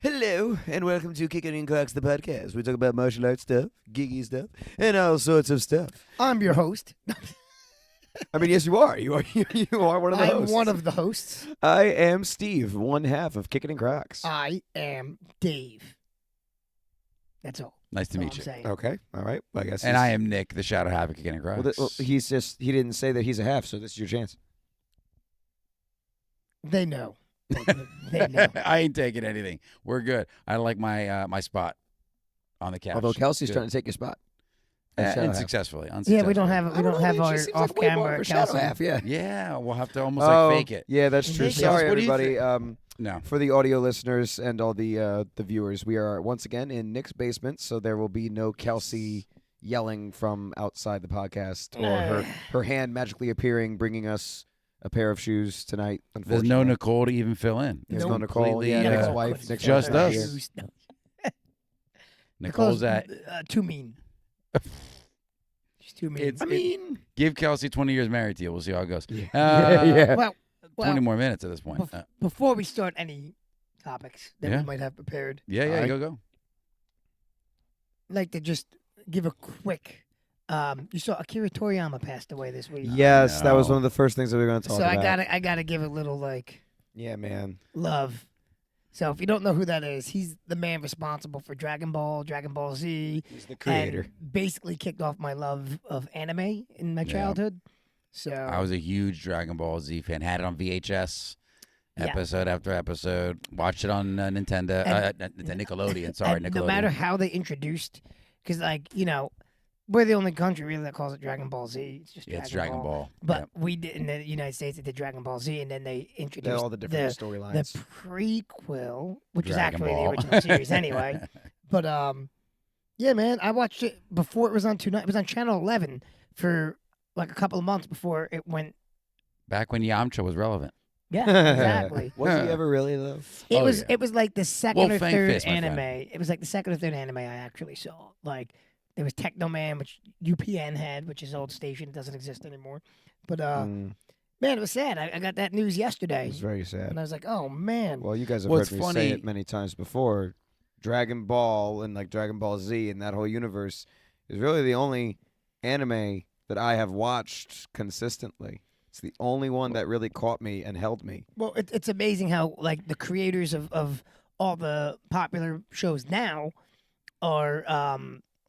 Hello, and welcome to Kickin and Crocs, the podcast. We talk about martial arts stuff, geeky stuff, and all sorts of stuff. I'm your host. I mean, yes, you are. You are. You are one of the I'm hosts. one of the hosts. I am Steve, one half of Kickin and Crocs. I am Dave. That's all. Nice to That's all meet I'm you. saying. Okay, all right. Well, I guess. And I am Nick, the Shadow Havoc Kickin and Crocs. Well, he's just—he didn't say that he's a half, so this is your chance. They know. They know. I ain't taking anything. We're good. I like my my spot on the couch. Although Kelsey's Good. trying to take your spot. as shadow half. Unsuccessfully. Yeah, we don't have I don't know, our she seems like way more off-camera of a shadow Kelsey. half, yeah. Yeah, we'll have to almost like fake it. Yeah, that's true. Fake it. Sorry, What do you everybody. No. For the audio listeners and all the viewers, we are once again in Nick's basement, so there will be no Kelsey yelling from outside the podcast or her hand magically appearing, bringing us a pair of shoes tonight. There's Unfortunately, no Nicole to even fill in. There's Nope. no Nicole. Completely, Yeah, Nick's uh, wife. Nick's just wife us. is here. Nicole's at. Too mean. She's too mean. Give Kelsey 20 years married to you. We'll see how it goes. Yeah. Well, 20 more minutes at this point. before we start any topics that Yeah. we might have prepared, Yeah, All right. go. I'd like to just give a quick. You saw Akira Toriyama passed away this week. Yes, that was No. one of the first things that we were going to talk So about. I gotta give a little Yeah, man. love. So if you don't know who that is, he's the man responsible for Dragon Ball, Dragon Ball Z, He's the creator. and basically kicked off my love of anime in my Yeah. childhood. So I was a huge Dragon Ball Z fan. Had it on VHS, Yeah. episode after episode. Watched it on Nintendo, Nickelodeon. Sorry, and Nickelodeon. no matter how they introduced, because we're the only country really that calls it Dragon Ball Z. It's just Yeah, it's Dragon Dragon Ball. But we did in the United States. They did Dragon Ball Z, and then they introduced All the different the storylines. prequel, which is Dragon actually Ball. the original series anyway. But yeah, man, I watched it before it was on tonight. It was on Channel 11 for like a couple of months before it went. Back when Yamcha was relevant. Yeah, exactly. Was he ever really, though? It Oh, was yeah. it was like the second or Fang third Fist, my anime. friend. It was like the second or third anime I actually saw. Like there was Techno Man, which UPN had, which is an old station, doesn't exist anymore. But man, it was sad. I got that news It yesterday, was very sad. and I was like, oh man. Well, you guys have Well, heard it's me funny- say it many times before. Dragon Ball and like Dragon Ball Z and that whole universe is really the only anime that I have watched consistently. It's the only one that really caught me and held me. Well, it's amazing how like the creators of all the popular shows now are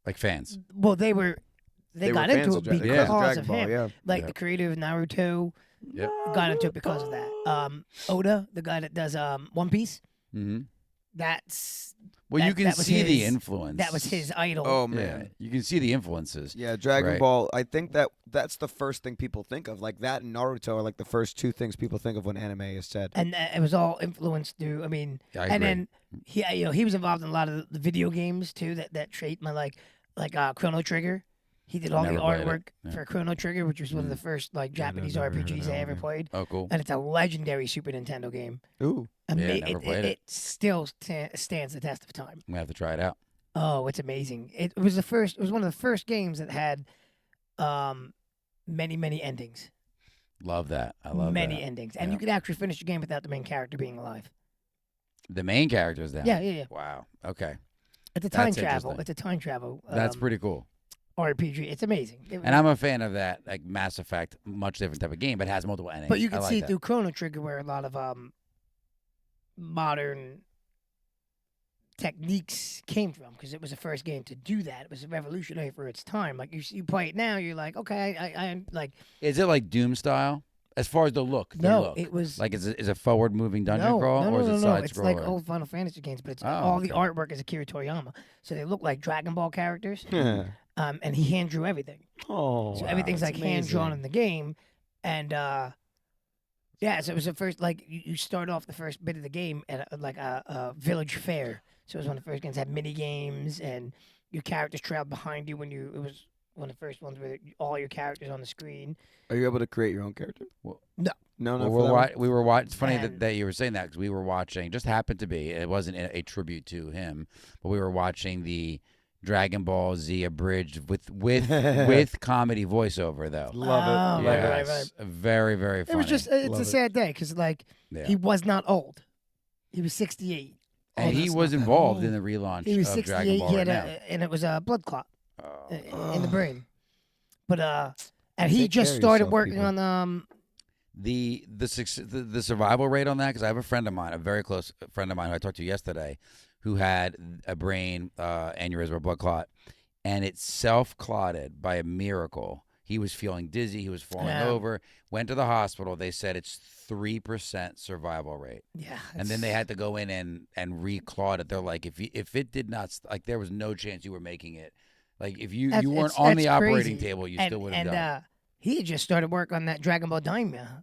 Like fans. well they got were fans into of it Dragon because Dragon of Ball, him. yeah. Like Yeah. the creator of Naruto Yep. got into it because of that. Oda, the guy that does One Piece, Mm-hmm. that's Well, you That- can that was see the his- influence. that was his idol. Oh Yeah, man. you can see the influences. Yeah, Dragon Right. Ball. I think that's the first thing people think of. Like that and Naruto are like the first two things people think of when anime is said. And it was all influenced through. I mean, I and agree. then he was involved in a lot of the video games too. That trait my like Chrono Trigger. He did all the Never played it. artwork Yeah. for Chrono Trigger, which was one of the first like Japanese never heard RPGs of I that ever one. played, Oh, cool. and it's a legendary Super Nintendo game. Ooh. never played it. It still stands the test of time. I'm gonna have to try it out. Oh, it's amazing. It was the first. It was one of the first games that had many endings. Love that. I love many that. endings, and Yeah. you could actually finish the game without the main character being alive. The main character's down. Yeah. Wow. Okay. It's a time That's travel. interesting. It's a time travel. That's pretty cool. RPG. It's amazing. And I'm a fan of that, like Mass Effect, much different type of game, but has multiple endings. But you I can like see that. through Chrono Trigger where a lot of modern techniques came from, because it was the first game to do that. It was revolutionary for its time. Like you play it now, you're like, okay, I like. Is it like Doom style? As far as the look, No, it was like is a forward moving dungeon no, crawl, no, or is no, it no. side It's scroller? like old Final Fantasy games, but it's Oh, all the okay. artwork is Akira Toriyama, so they look like Dragon Ball characters. Yeah. And he hand drew everything. Oh. So wow, everything's that's like hand drawn amazing. in the game, and yeah, so it was the first like you start off the first bit of the game at a village fair. So it was one of the first games that had mini games, and your characters trailed behind you when you. It was one of the first ones where all your characters on the screen. Are you able to create your own character? Well- No. No, Well, no. for that one? we were watching. It's funny And- that you were saying that, because we were watching. Just happened to be. It wasn't a tribute to him, but we were watching the Dragon Ball Z abridged with comedy voiceover though. Love it. Oh, Love right, it. right. Very very funny. It was just it's Love a it. sad day because like Yeah. he was not old. He was 68. And he that's was not that involved old. in the relaunch He was of 68. Dragon Ball He right had now. and it was a blood clot in the brain. But and he Take just care of started yourself, working people. on The survival rate on that, because I have a friend of mine, a very close friend of mine who I talked to yesterday, who had a brain aneurysm or blood clot, and it self-clotted by a miracle. He was feeling dizzy. He was falling over. Went to the hospital. They said it's 3% survival rate. Yeah. And then they had to go in and re-clot it. They're like, if it did not, like, there was no chance you were making it. Like, if you weren't on the operating table, you still would have done it. He had just started work on that Dragon Ball Daima.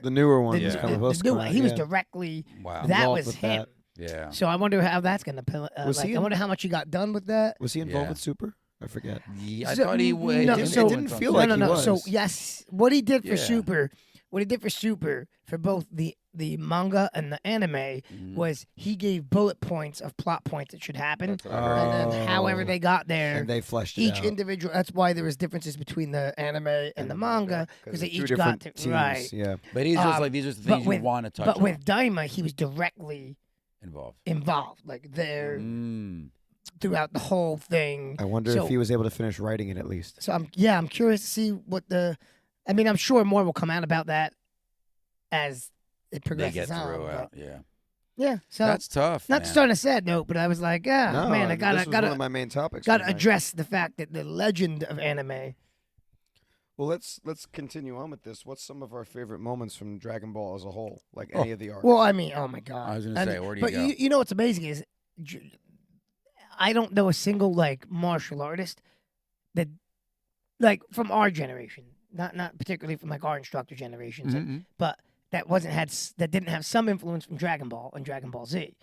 The newer one. The, that's Yeah. kind of the supposed to new come one. out, He was yeah. directly. Wow. That Involved was with him. that. Yeah. So I wonder how that's gonna. Was he I wonder how much he got done with that. Was he involved Yeah. with Super? I forget. Yeah, I So- thought he would. no, It so- didn't feel like no, he no. was. So yes, what he did for Yeah. Super, for both the manga and the anime Mhm. was he gave bullet points of plot points that should happen, That's what I heard. and then however they got there. And they fleshed it Each out. individual. That's why there was differences between the anime and the manga because they they're two each got different to teams, right. Yeah. But he's just Um, like, these are the but things with- you want to touch But on. with Daima, he was directly Involved. involved, like there Mm. throughout the whole thing. I wonder So- if he was able to finish writing it at least. So I'm curious to see what the. I mean, I'm sure more will come out about that as it They progresses get on. through but out. Yeah. yeah, so That's tough. not to man. start on a sad note, but I was like, no, man, I this was one gotta of my main topics. gotta tonight. address the fact that the legend of anime. Well, let's continue on with this. What's some of our favorite moments from Dragon Ball as a whole? Like any of the arcs. Well, I mean, oh my god. I was gonna I say, mean, where do you but go? you know what's amazing is, I don't know a single like martial artist that, like from our generation, not particularly from like our instructor generations, Mhm. but that that didn't have some influence from Dragon Ball and Dragon Ball Z.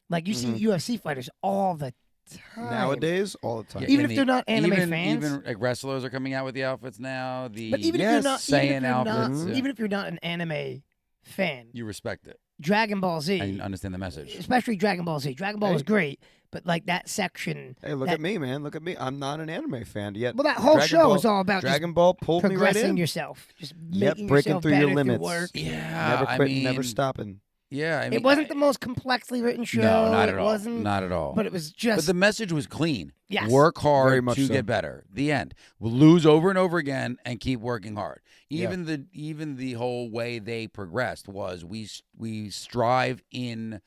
Like you see UFC fighters all the time Nowadays, all the time. Yeah, Even and if they're not anime even, fans. Even like wrestlers are coming out with the outfits now. The But even Yes, if you're not, Saiyan outfits, yeah. even if you're not an anime fan, you respect it Dragon Ball Z, and understand the message. especially Dragon Ball Z. Dragon Ball Hey. is great, but like that section. Hey, look that- at me, man. Look at me. I'm not an anime fan yet. Well, that whole Dragon show Ball- is all about Dragon Ball just pulled me right progressing in. yourself, just Yep, making breaking yourself through your better limits. through work. Yeah, Never I quitting, mean, never stopping. Yeah, I mean, It wasn't the most complexly written show. No, not at it all. Wasn't, Not at all. But it was But just the message was clean. Yes. Work hard Very much to so. get better. The end. We'll lose over and over again and keep working hard. Yeah. Even the whole way they progressed was we strive in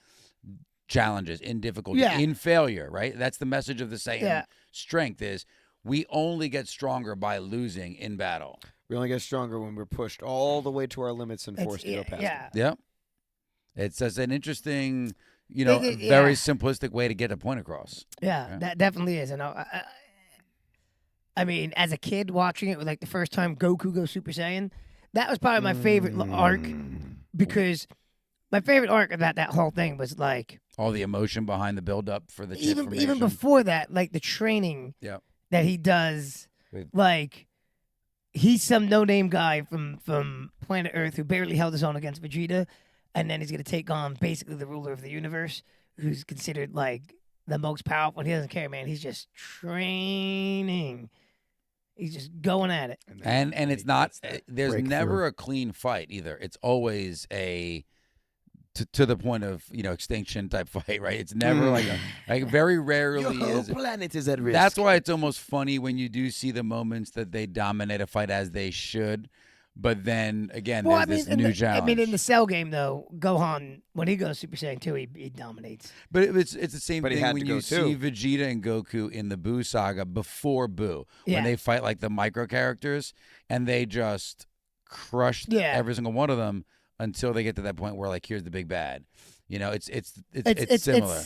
challenges, in difficulty, Yeah. in failure, right? That's the message of the Saiyan Yeah. strength is we only get stronger by losing in battle. We only get stronger when we're pushed all the way to our limits and it's- forced to go past yeah. them. Yeah. It's just an interesting, It- very yeah. simplistic way to get a point across. Yeah, Yeah. that definitely is. And I mean, as a kid watching it, like the first time Goku goes Super Saiyan, that was probably my favorite arc because my favorite arc about that whole thing was like All the emotion behind the build up for the even transformation. before that, like the training Yeah. that he does, With- like he's some no name guy from planet Earth who barely held his own against Vegeta, and then he's gonna take on basically the ruler of the universe, who's considered like the most powerful. He doesn't care, man. He's just training. He's just going at it. And it's not there's breakthrough. never a clean fight either. It's always a to the point of extinction type fight, right? It's never like very rarely Your whole is. planet is at risk. That's why it's almost funny when you do see the moments that they dominate a fight as they should, but then again Well, I there's mean, this new challenge. I mean, in the Cell game though, Gohan when he goes Super Saiyan 2, he dominates. But it's the same But he thing had when to you go see too. Vegeta and Goku in the Buu saga before Buu, Yeah. when they fight like the micro characters and they just crush Yeah. every single one of them until they get to that point where like here's the big bad. It's similar.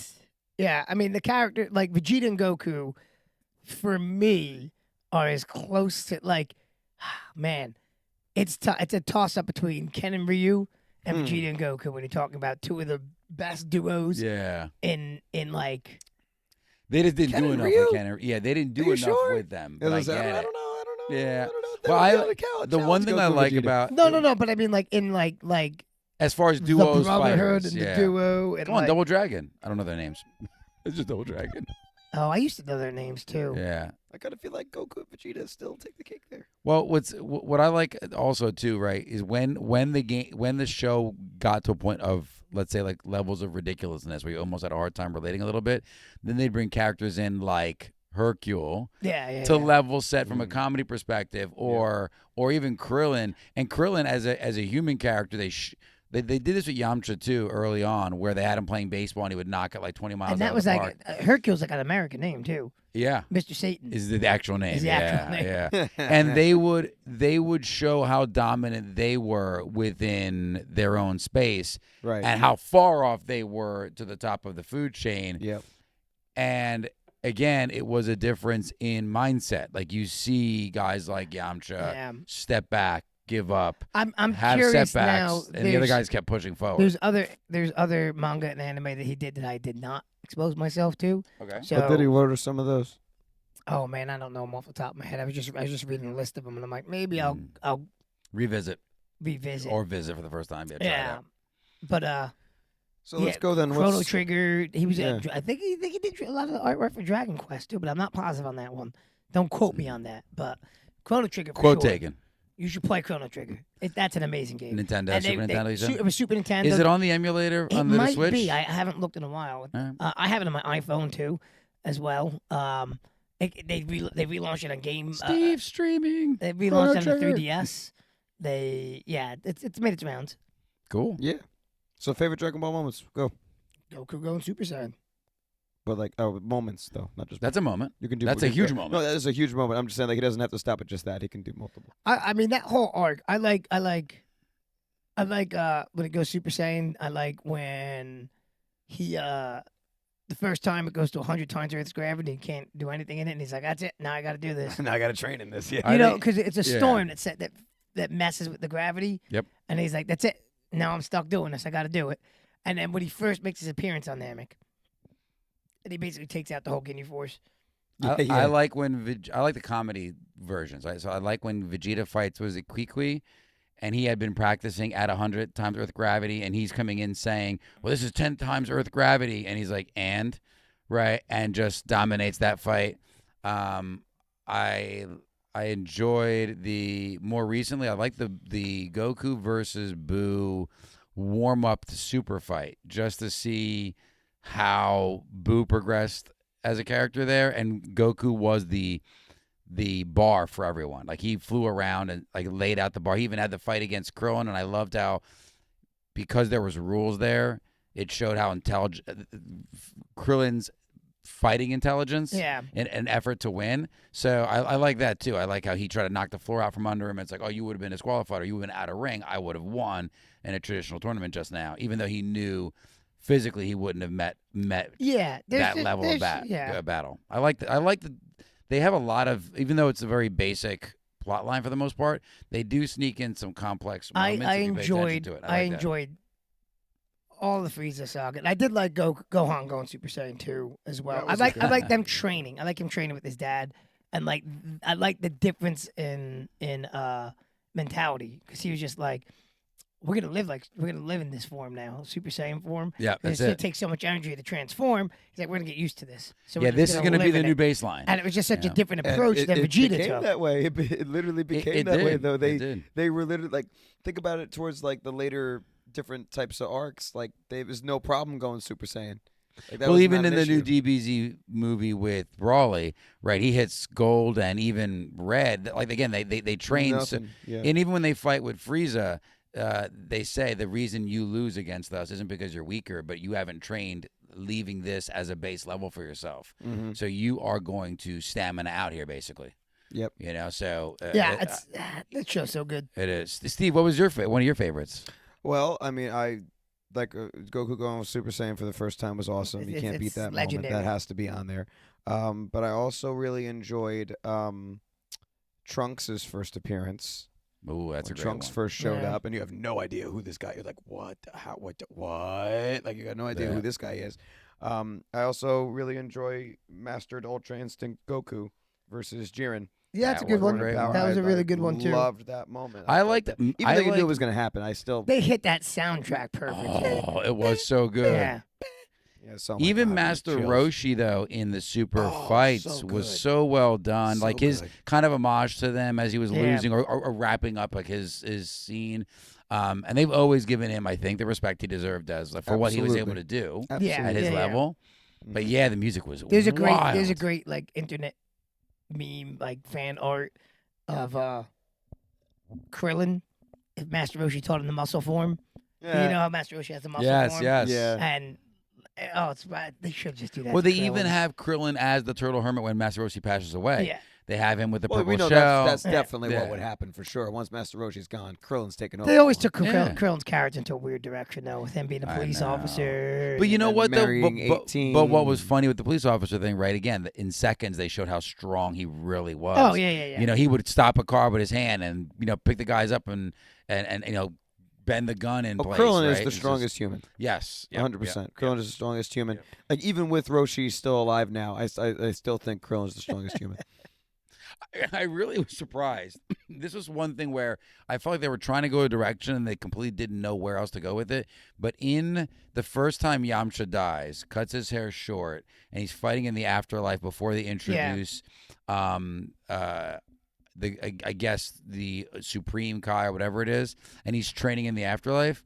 Yeah, I mean the character like Vegeta and Goku, for me, are as close to like, man, it's a toss up between Ken and Ryu and Vegeta and Goku when you're talking about two of the best duos Yeah. in like. They just didn't Ken do and enough Ryu? with Ken. Yeah, they didn't do Are you enough sure? with them. It But was- I get I it. don't know. Yeah. They Well, were the challenge- the one challenge thing I Goku like Vegeta. about No, but I mean like in like as far as the duos Brotherhood fighters, and yeah. the duo and Come on, like, Double Dragon. I don't know their names. It's just Double Dragon. Oh, I used to know their names too. Yeah. I kind of feel like Goku and Vegeta still take the cake there. Well, what I like also too, right, is when the show got to a point of, let's say, like levels of ridiculousness where you almost had a hard time relating a little bit, then they'd bring characters in like Hercule to level set from a comedy perspective, or even Krillin. And Krillin as a human character, they did this with Yamcha too early on, where they had him playing baseball and he would knock it like 20 miles. And that out was of the like park. Hercule's like an American name too. Yeah. Mr. Satan Is the actual name. Is the actual name. Yeah. And they would show how dominant they were within their own space, Right. and how far off they were to the top of the food chain. Yep. And again, it was a difference in mindset. Like you see guys like Yamcha step back, give up, I'm have curious setbacks, now. and the other guys kept pushing forward. There's other manga and anime that he did that I did not expose myself to. Okay. So, What did he? What are some of those? oh man, I don't know them off the top of my head. I was just reading a list of them, and I'm like, maybe I'll Revisit revisit or visit for the first time. Yeah. Try it yeah, out. but So let's go then. Chrono What's, Trigger. He was. Yeah. I think he did a lot of the artwork for Dragon Quest too, but I'm not positive on that one. Don't quote me on that. But Chrono Trigger. For Quote sure. taken. You should play Chrono Trigger. That's an amazing game. Nintendo, And Super Nintendo. You said? It was Super Nintendo. Is it on the emulator It on the might Switch? be. I haven't looked in a while. I have it on my iPhone too, as well. They relaunched it on game. Steve streaming. They relaunched it on the Trigger. 3DS. It's made its rounds. Cool. Yeah. So favorite Dragon Ball moments. Go. Goku going Super Saiyan. But like moments though, not just. That's a moment. You can do. That's a huge moment. No, that is a huge moment. I'm just saying like he doesn't have to stop at just that. He can do multiple. I mean that whole arc. I like when it goes Super Saiyan. I like when he the first time it goes to 100 times Earth's gravity and can't do anything in it, and he's like, "That's it. Now I got to do this." Now I got to train in this. Yeah. You know, think- because it's a yeah. storm that messes with the gravity. Yep. And he's like, "That's it. Now I'm stuck doing this. I got to do it." And then when he first makes his appearance on Namek, and he basically takes out the whole Ginyu Force. I like when I like the comedy versions. Right? So I like when Vegeta fights, was it Kickin, and he had been practicing at 100 times Earth gravity, and he's coming in saying, "Well, this is 10 times Earth gravity," and he's like, right, and just dominates that fight. I enjoyed the more recently. I like the Goku versus Boo warm up to super fight, just to see how Boo progressed as a character there, and Goku was the bar for everyone. Like he flew around and like laid out the bar. He even had the fight against Krillin, and I loved how, because there was rules there, it showed how intelligent Krillin's fighting intelligence and an effort to win. So I like that too. I like how he tried to knock the floor out from under him. It's like, oh, you would have been disqualified, or you would have been out of ring. I would have won in a traditional tournament just now, even though he knew physically he wouldn't have met that level of battle. I like the they have a lot of, even though it's a very basic plot line for the most part, they do sneak in some complex moments. I if you pay attention enjoyed to it. I enjoyed all the Frieza saga. And I did like Gohan going Super Saiyan 2 as well. I like them training. I like him training with his dad, and like I like the difference in mentality, because he was just like, we're gonna live in this form now, Super Saiyan form. Yeah, that's it's gonna it. take so much energy to transform. He's like, we're gonna get used to this. So Yeah, we're this is just going to be live the in new it. baseline. And it was just such a Yeah. different And approach than it Vegeta became took. that way. It literally became it that way did. though. It did. They were literally like, think about it towards like the later different types of arcs. Like there was no problem going Super Saiyan. Like, that Well, was even not in an the new issue. DBZ movie with Brawley, right? He hits gold and even red. Like again, they train. So, Nothing. Yeah. and even when they fight with Frieza, they say the reason you lose against us isn't because you're weaker, but you haven't trained leaving this as a base level for yourself. Mhm. So you are going to stamina out here, basically. Yep. You know, so That show's so good. it is. Steve, what was one of your favorites? Well, I mean, I like Goku going with Super Saiyan for the first time was awesome. You can't beat It's that legendary. moment. That has to be on there. But I also really enjoyed Trunks' first appearance. Ooh, that's When a great Trunks one. first showed Yeah. up, and you have no idea who this guy. You're like, what? How? What? Like you got no idea Yeah. who this guy is. I also really enjoy Mastered Ultra Instinct Goku versus Jiren. Yeah, that's a That good was a one. great one. That was a I really good one too. Loved that moment. I thought liked that. it. Even though you knew it was going to happen, I still. They hit that soundtrack perfect. Oh, it was so good. Yeah. Yes, oh my Even God, Master chills. Roshi, though, in the super Oh, fights so was good. so well done. So Like his good. kind of homage to them as he was Yeah. losing or wrapping up like his scene. And they've always given him, I think, the respect he deserved as for what he was able to do Yeah, at his yeah. level. But Mhm. yeah, the music was There's a wild. great like internet meme like fan art of Krillin. If Master Roshi taught him the muscle form, you know how Master Roshi has the muscle Yes, form. yes. Yeah. And it's right. They should just do that. Well, to they even Krillin. have Krillin as the Turtle Hermit when Master Roshi passes away. Yeah. They have him with the Well, purple we know shell. that's Yeah. definitely Yeah. what would happen for sure. Once Master Roshi's gone, Krillin's taken over. They always for him. took Yeah. Krillin's character into a weird direction, though, with him being a I police know. officer. But you know and what, though? marrying But what was 18. funny with the police officer thing, right? Again, in seconds, they showed how strong he really was. Oh yeah. You know, he would stop a car with his hand and, pick the guys up and bend the gun in place. Krillin is right? the It's strongest human. Just, yes. Yep, 100%. yep, Krillin yep. is the strongest human. Yep. Like even with Roshi still alive now, I still think Krillin is the strongest human. I really was surprised. This was one thing where I felt like they were trying to go a direction and they completely didn't know where else to go with it. But in the first time Yamcha dies, cuts his hair short, and he's fighting in the afterlife before they introduce I guess the Supreme Kai or whatever it is, and he's training in the afterlife.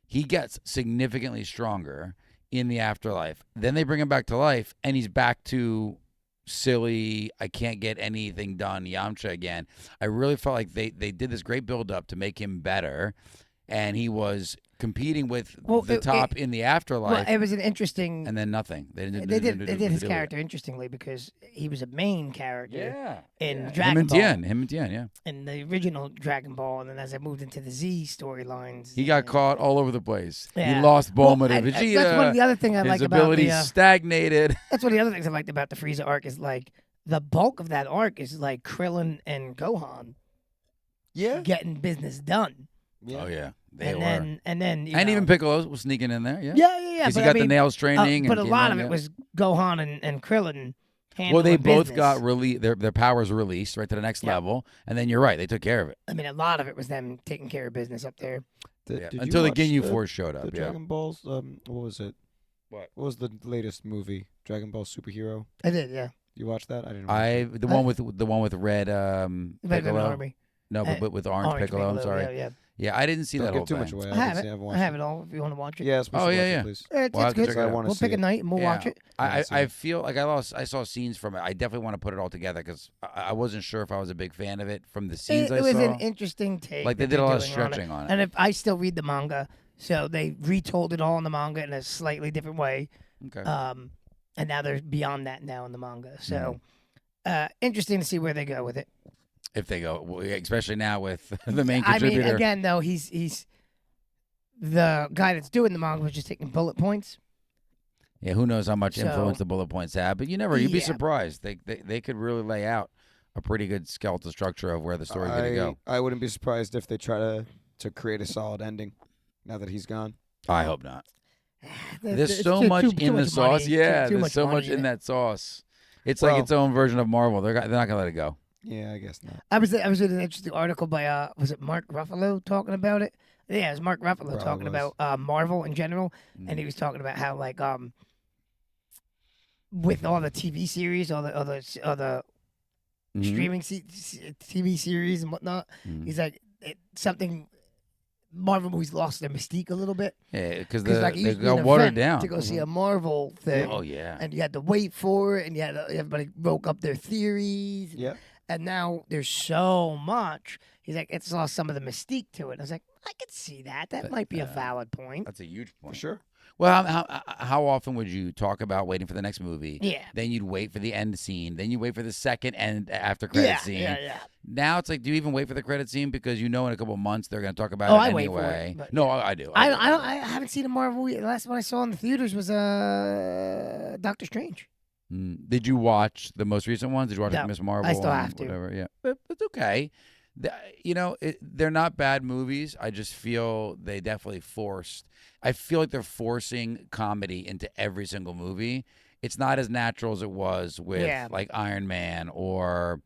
He gets significantly stronger in the afterlife. Then they bring him back to life, and he's back to silly, I can't get anything done Yamcha again. I really felt like they did this great build up to make him better, and he was competing with the top in the afterlife. Well, it was an interesting. And then nothing. They did his character interestingly because he was a main character in Dragon Ball. Him and Tien, yeah. In the original Dragon Ball, and then as I moved into the Z storylines, He got caught all over the place. Yeah. He lost Bulma to Well, Vegeta. that's one of the other things I His like about abilities the. stagnated. That's one of the other things I liked about the Frieza arc is like the bulk of that arc is like Krillin and Gohan Yeah. getting business done. Yeah. Oh yeah, they and were. then And even Piccolo was sneaking in there. Yeah. yeah. Because he But got I mean, the nails training. but a and lot came of in, it was Gohan and Krillin. Well, they both business. got their powers released right to the next Yep. level, and then you're right, they took care of it. I mean, a lot of it was them taking care of business up there. Yeah. Did you Until the watch Ginyu Force showed The up. Yeah. Dragon Balls. What was it? What? What was the latest movie? Dragon Ball Superhero. I did, yeah. You watched that? I didn't. Watch it. The one with red Piccolo. Army. No, but with orange Piccolo. I'm sorry. Yeah. Yeah, I didn't see Don't that give whole too thing. much away. I have haven't it. watched I have it all if you want to watch it. Yes. We Oh, should yeah, watch yeah. It, please. It's Well, I have to good. check it I out. want to We'll see pick a it. night and we'll watch it. I feel like I saw scenes from it. I definitely want to put it all together because I wasn't sure if I was a big fan of it from the scenes It I was saw. an interesting take. Like they that did a they're lot of doing on stretching on it. And if I still read the manga, so they retold it all in the manga in a slightly different way. Okay. And now they're beyond that now in the manga. So Mm-hmm. interesting to see where they go with it. If they go, especially now with the main I mean, contributor. again, though, he's the guy that's doing the manga was just taking bullet points. Yeah, who knows how much So- influence the bullet points have? But you'd be Yeah. surprised. They could really lay out a pretty good skeletal structure of where the story's going to go. I wouldn't be surprised if they try to create a solid ending. Now that he's gone. I hope not. There's There's so much in the sauce. Money. Yeah, Too there's much so money much in it. that sauce. It's Well- like its own version of Marvel. They're not going to let it go. Yeah, I guess not. I was reading an interesting article by was it Mark Ruffalo talking about it? Yeah, it was Mark Ruffalo Probably talking was. about Marvel in general, and he was talking about how like with all the TV series, all the Mhm. streaming TV series and whatnot, Mhm. he's like something. Marvel movies lost their mystique a little bit Yeah, because because like it they used to be an got watered event down. to go see a Marvel thing. Oh yeah. And you had to wait for it, and you had everybody broke up their theories. Yep. And now there's so much. He's like, it's lost some of the mystique to it. And I was like, I could see that. That might be a valid point. That's a huge point. For sure. Well, how often would you talk about waiting for the next movie? Yeah. Then you'd wait for the end scene. Then you wait for the second end after credit scene. Yeah. Now it's like, do you even wait for the credit scene because you know in a couple of months they're going to talk about Oh, it I anyway? wait for it, but- No, I do. I haven't seen a Marvel movie. The last one I saw in the theaters was Doctor Strange. Did you watch the most recent ones? Did you watch No, Miss Marvel? I still and have to. Whatever. Yeah, but it's okay. They're not bad movies. I just feel they definitely forced. I feel like they're forcing comedy into every single movie. It's not as natural as it was with Yeah. like Iron Man or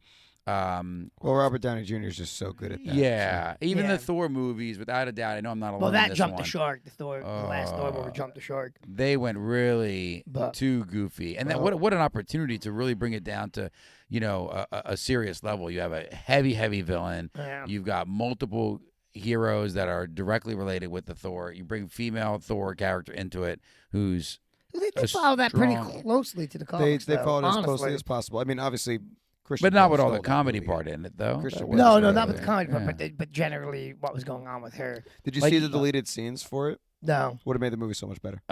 Well, Robert Downey Jr. is just so good at that. Yeah, even Yeah. the Thor movies, without a doubt. I know I'm not alone. Well, in that this jumped one. the shark. The last Thor movie Uh, jumped the shark. They went really But- too goofy, and that, what an opportunity to really bring it down to a serious level. You have a heavy villain. Yeah. You've got multiple heroes that are directly related with the Thor. You bring female Thor character into it, who's They a follow that pretty strong- closely to the They comics. they though, followed as closely honestly. as possible. I mean, obviously, Christian but not Bale with all stole the that comedy movie. part in it, though. Christian That Bale was- No, stole not that with the movie. comedy part, Yeah. but generally what was going on with her. Did you Like- see the deleted scenes for it? No. Would have made the movie so much better.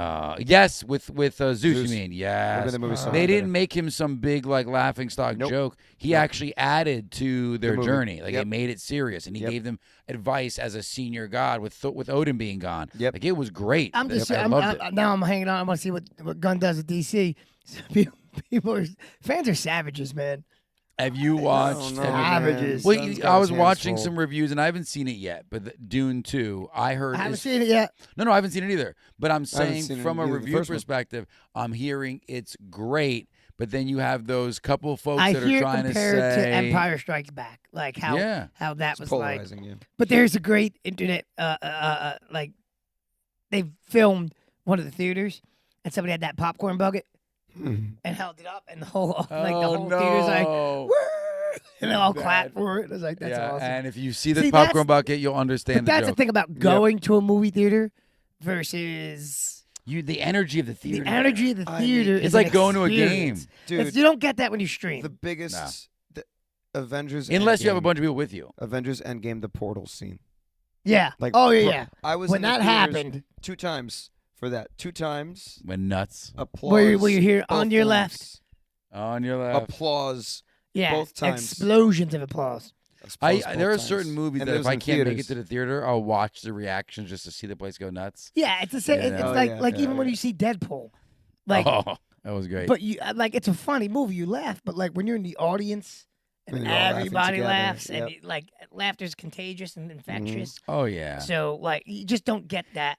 Yes, with Zeus, you Zeus. mean? Would have Yes. made the movie so much They better. didn't make him some big like laughing stock Nope. joke. He Nope. actually added to their movie. journey. Like Yep. they made it serious, and he Yep. gave them advice as a senior god with Odin being gone. Yep. Like it was great. I'm just I loved it. now I'm hanging on. I want to see what Gunn does with DC. Fans are savages, man. Have you watched? don't know, have you- man. Savages. Well, Son's got I his was hands watching full. some reviews, and I haven't seen it yet. But Dune 2, I heard. I haven't is- seen it yet. No, I haven't seen it either. But I'm haven't saying seen it from a either, the review first one. perspective, I'm hearing it's great. But then you have those couple folks I that hear are it trying to compared say to Empire Strikes Back, like how Yeah. that It's was like. polarizing. Yeah. But there's a great internet, like they filmed one of the theaters, and somebody had that popcorn bucket and held it up, and the whole Oh, theater's like, no. woo! And they all Bad. clap for it. I was like, that's yeah, awesome. and if you see the See, popcorn that's- bucket, you'll understand But the that's joke. the thing about going to a movie theater versus The energy of the theater. the energy of the I mean, theater. it's is like an going to a game. experience. Dude, You don't get that when you stream. the biggest No. the Avengers. Unless you have a Endgame- bunch of people with you. Avengers Endgame, the portal scene. yeah. Like, oh yeah, bro, yeah. I was When in the that theaters happened, 2 times for that. 2 times. When nuts. Applause. where you hear on both your times. left, On your left. Applause. yeah, both times. explosions of applause. Applause both There are times. certain movies And that it if was I in can't make it theaters. to the theater, I'll watch the reactions just to see the place go nuts. Yeah, it's the same. Yeah. It's Oh, like yeah, like yeah, even when yeah. you see Deadpool, like, Oh, that was great. but you like it's a funny movie. You laugh, but like when you're in the audience and And you're all laughing everybody together, laughs, and yep. you, like laughter's contagious and infectious. Oh yeah. So like you just don't get that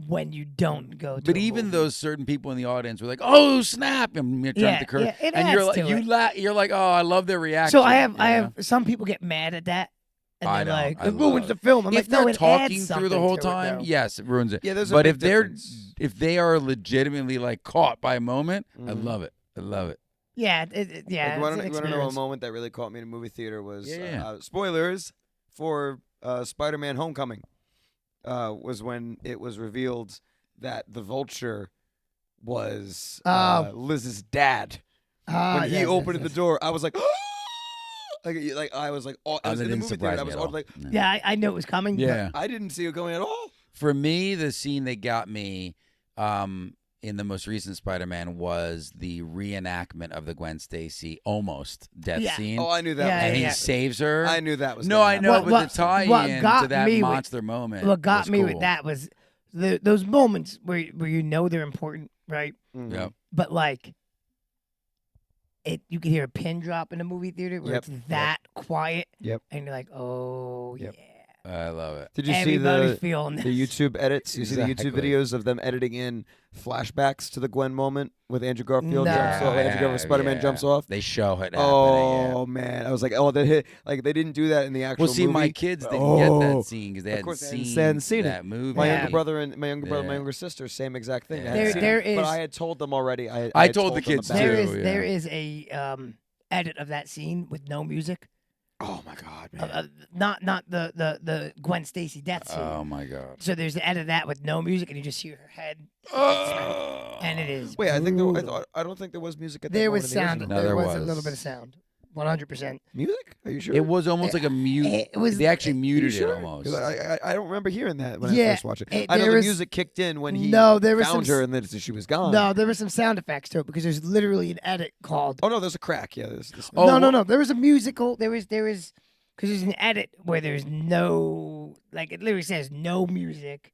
when you don't go. To But a even movie. those certain people in the audience were like, "Oh snap!" and you're trying Yeah, to curse, yeah, it and you're adds like, to it. you're like, "Oh, I love their reaction." So I you know? have some people get mad at that, and I they're know, like, I it ruins love the film. I'm if like, no, they're it talking adds through the something whole to it, time, though. yes, it ruins it. Yeah, there's a but big if they're difference. if they are legitimately like caught by a moment, I Mhm. love it. I love it. Yeah, yeah. Like, It's you an want to know a experience. moment that really caught me in a movie theater was Yeah. spoilers for Spider-Man: Homecoming. Was when it was revealed that the Vulture was Liz's dad. Ah, When he yes, opened yes, the yes. door, I was like, like I was like, oh, I was that in the didn't movie surprise theater. I me was at all all. like, No. Yeah, I knew it was coming. but Yeah. I didn't see it going at all. For me, the scene that got me in the most recent Spider-Man was the reenactment of the Gwen Stacy almost death Yeah. scene. Oh, I knew that. Yeah, was and gonna he yeah. happen. saves her. I knew that was. No, gonna I happen. know, What- but what- the tie-in what to got that me with- monster moment. What got was me with cool. that was those moments where you know they're important, right? Mhm. Yep. But like, you can hear a pin drop in a movie theater where Yep, it's that quiet. Yep. And you're like, oh Yep. yeah. I love it. Did you see Everybody's feeling the this. YouTube edits? You see the YouTube Exactly. videos of them editing in flashbacks to the Gwen moment with Andrew Garfield No. jumps off. Andrew Garfield Spider-Man yeah. jumps off. They show it happening. Oh man, I was like, oh, they hit like they didn't do that in the actual Well, see, movie. my kids didn't get Oh. that scene because they Of hadn't course they seen, hadn't seen it. that movie. My Yeah. younger brother and my Yeah. younger sister, same exact thing. They Yeah. hadn't seen There it. is- but I had told them already. I I had told the them kids about too. it. There yeah. is a edit of that scene with no music. Oh my god, man. Not the Gwen Stacy death scene. Oh my god. So there's an edit of that with no music, and you just hear her head, and it is. Wait, I brutal. don't think there was music at that There moment was in the sound. original. No, there there was a was. little bit of sound. 100%. Music? Are you sure? It was almost like a mute. It was. They actually muted sure? it almost. 'Cause I don't remember hearing that when I Yeah, first watched it. it- I know there the was- music kicked in when he No, there was found some her and then she was gone. No, there were some sound effects to it because there's literally an edit called. Oh no, there's a crack. Yeah, there's. Oh, no. There was a musical. There was because there's an edit where there's no it literally says no music.